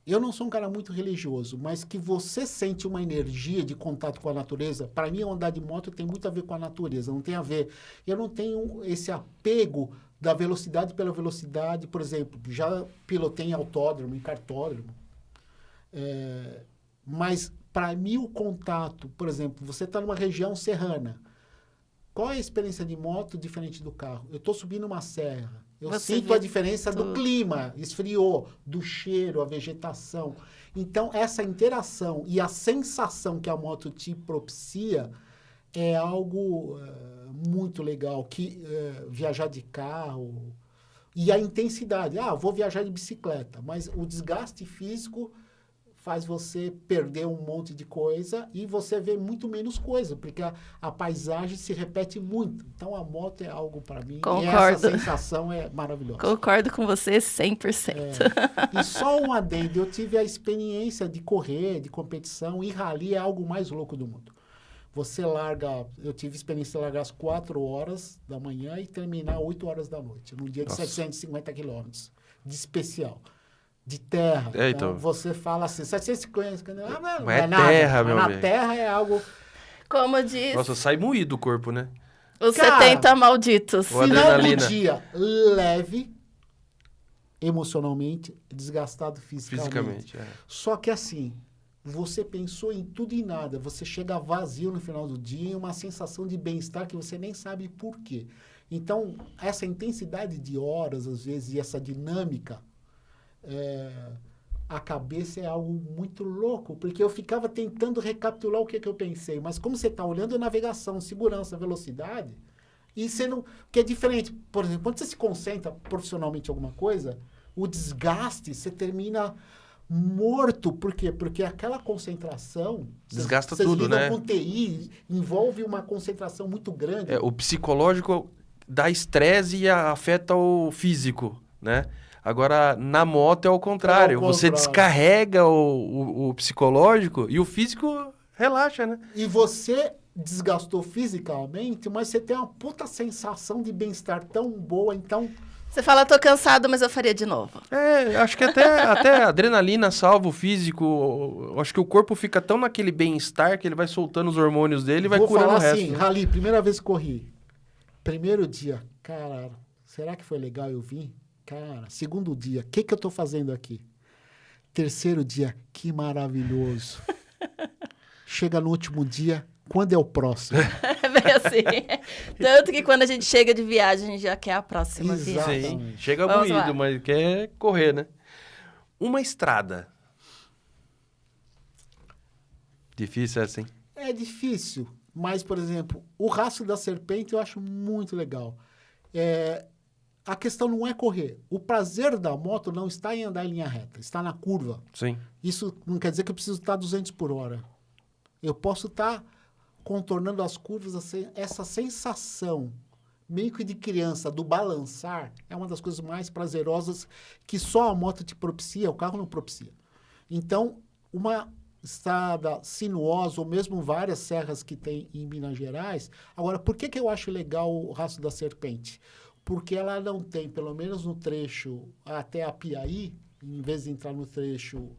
Eu não sou um cara muito religioso, mas que você sente uma energia de contato com a natureza, para mim andar de moto tem muito a ver com a natureza, não tem a ver. Eu não tenho esse apego da velocidade pela velocidade, por exemplo, já pilotei em autódromo, em kartódromo, mas para mim o contato, por exemplo, você está numa região serrana, qual é a experiência de moto diferente do carro? Eu estou subindo uma serra. Eu Você sinto vê a diferença do tudo. clima, esfriou, do cheiro, a vegetação. Então, essa interação e a sensação que a moto te propicia é algo muito legal. Que viajar de carro e a intensidade. Vou viajar de bicicleta, mas o desgaste físico faz você perder um monte de coisa e você vê muito menos coisa, porque a paisagem se repete muito. Então, a moto é algo para mim. Concordo. E essa sensação é maravilhosa. Concordo com você 100%. E só um adendo, eu tive a experiência de correr, de competição, e rally é algo mais louco do mundo. Você larga, eu tive experiência de largar às 4 horas da manhã e terminar às 8 horas da noite, num dia de 750 quilômetros, de especial. De terra. Então, você fala assim, 750, não Mas é nada. terra, meu na amigo. terra é algo... Como diz Nossa, sai moído o corpo, né? os Cara, 70 malditos. O Final adrenalina. do dia, leve, emocionalmente, desgastado fisicamente. Só que assim, você pensou em tudo e nada. Você chega vazio no final do dia e uma sensação de bem-estar que você nem sabe por quê. Então, essa intensidade de horas, às vezes, e essa dinâmica, a cabeça é algo muito louco, porque eu ficava tentando recapitular o que eu pensei. Mas como você está olhando a navegação, segurança, velocidade, e você não... Que é diferente. Por exemplo, quando você se concentra profissionalmente em alguma coisa, o desgaste, você termina morto. Por quê? Porque aquela concentração... Desgasta vocês tudo, lidam né? com TI, envolve uma concentração muito grande. O psicológico dá estresse e afeta o físico, né? Agora, na moto é o contrário. Você descarrega o psicológico e o físico relaxa, né? E você desgastou fisicamente, mas você tem uma puta sensação de bem-estar tão boa, então... Você fala, tô cansado, mas eu faria de novo. Acho que até a adrenalina salva o físico. Acho que o corpo fica tão naquele bem-estar que ele vai soltando os hormônios dele e vai Vou curando falar o resto. assim, Né? Rally, primeira vez que corri. Primeiro dia, cara, será que foi legal eu vim? Cara, segundo dia, o que eu tô fazendo aqui? Terceiro dia, que maravilhoso. Chega no último dia, quando é o próximo? É bem assim. Tanto que quando a gente chega de viagem, a gente já quer a próxima viagem. Exato. Sim, chega Vamos moído, lá. mas quer correr, né? Uma estrada. Difícil essa, hein? É difícil, mas, por exemplo, o Rastro da Serpente eu acho muito legal. A questão não é correr. O prazer da moto não está em andar em linha reta, está na curva. Sim. Isso não quer dizer que eu preciso estar 200 por hora. Eu posso estar contornando as curvas, assim, essa sensação meio que de criança, do balançar, é uma das coisas mais prazerosas que só a moto te propicia, o carro não propicia. Então, uma estrada sinuosa, ou mesmo várias serras que tem em Minas Gerais. Agora, por que eu acho legal o Rastro da Serpente? Porque ela não tem, pelo menos no trecho até a Piaí, em vez de entrar no trecho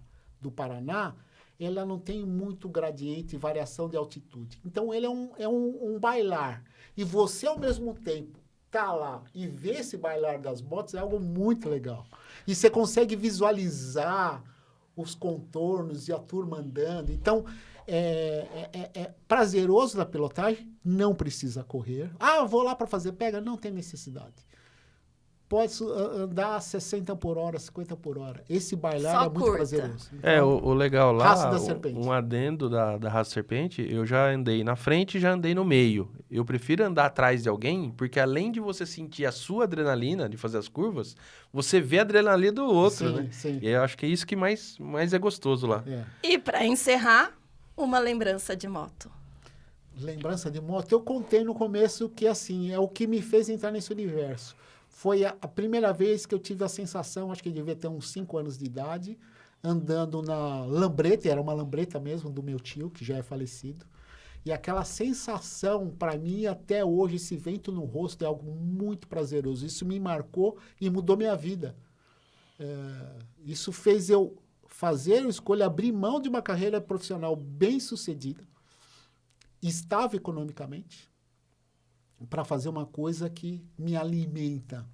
do Paraná, ela não tem muito gradiente e variação de altitude. Então, ele é um bailar. E você, ao mesmo tempo, tá lá e ver esse bailar das motos é algo muito legal. E você consegue visualizar os contornos e a turma andando. Então, é prazeroso na pilotagem, não precisa correr. Ah, eu vou lá para fazer pega, não tem necessidade. Pode andar 60 por hora, 50 por hora. Esse bailar Só é muito curta. prazeroso. Então, O legal lá, Rastro da Serpente. um adendo da Rastro Serpente, eu já andei na frente e já andei no meio. Eu prefiro andar atrás de alguém, porque além de você sentir a sua adrenalina de fazer as curvas, você vê a adrenalina do outro, sim, né? sim. E eu acho que é isso que mais é gostoso lá. É. E para encerrar, uma lembrança de moto. Lembrança de moto, eu contei no começo que, assim, é o que me fez entrar nesse universo. Foi a primeira vez que eu tive a sensação, acho que eu devia ter uns 5 anos de idade, andando na lambreta, era uma lambreta mesmo, do meu tio, que já é falecido. E aquela sensação, para mim, até hoje, esse vento no rosto é algo muito prazeroso. Isso me marcou e mudou minha vida. Isso fez eu fazer a escolha, abrir mão de uma carreira profissional bem-sucedida, estável economicamente, para fazer uma coisa que me alimenta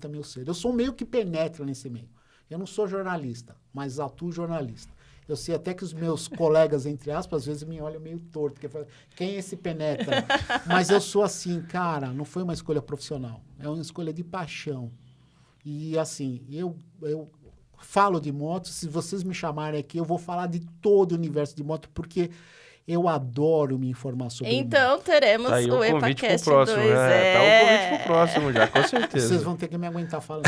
meu ser. Eu sou meio que penetra nesse meio. Eu não sou jornalista, mas atuo jornalista. Eu sei até que os meus colegas, entre aspas, às vezes me olham meio torto, porque falam, quem é esse penetra? Mas eu sou assim, cara, não foi uma escolha profissional, é uma escolha de paixão. E assim, eu falo de moto, se vocês me chamarem aqui, eu vou falar de todo o universo de moto, porque eu adoro me informar sobre Então, teremos Tá aí o o convite pro EpaCast próximo. 2. Tá o convite pro próximo já, com certeza. Vocês vão ter que me aguentar falando.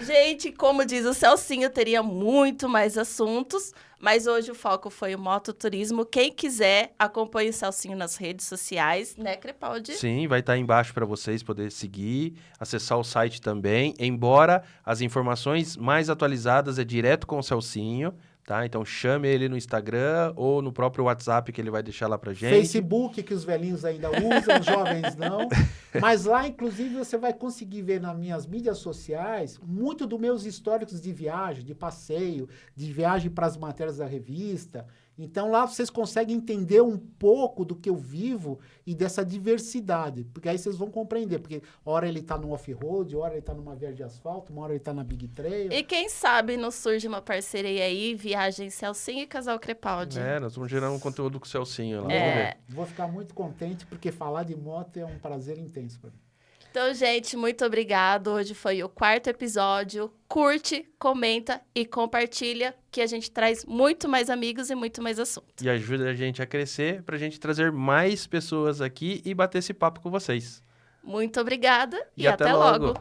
Gente, como diz o Celcinho, teria muito mais assuntos, mas hoje o foco foi o mototurismo. Quem quiser, acompanhe o Celcinho nas redes sociais, né, Crepaldi? Sim, vai estar embaixo para vocês poderem seguir, acessar o site também. Embora as informações mais atualizadas é direto com o Celcinho, tá? Então chame ele no Instagram ou no próprio WhatsApp que ele vai deixar lá pra gente. Facebook, que os velhinhos ainda usam, os jovens não. Mas lá, inclusive, você vai conseguir ver nas minhas mídias sociais muito dos meus históricos de viagem, de passeio, de viagem para as matérias da revista. Então, lá vocês conseguem entender um pouco do que eu vivo e dessa diversidade. Porque aí vocês vão compreender. Porque hora ele está no off-road, hora ele está numa viagem de asfalto, uma hora ele está na Big Trail. E quem sabe não surge uma parceria aí, Viagem Celcinho e Casal Crepaldi. Nós vamos gerar um conteúdo com o Celcinho lá, É. vamos ver. Vou ficar muito contente, porque falar de moto é um prazer intenso para mim. Então, gente, muito obrigado. Hoje foi o 4º episódio. Curte, comenta e compartilha, que a gente traz muito mais amigos e muito mais assunto. E ajuda a gente a crescer pra gente trazer mais pessoas aqui e bater esse papo com vocês. Muito obrigada e até até logo.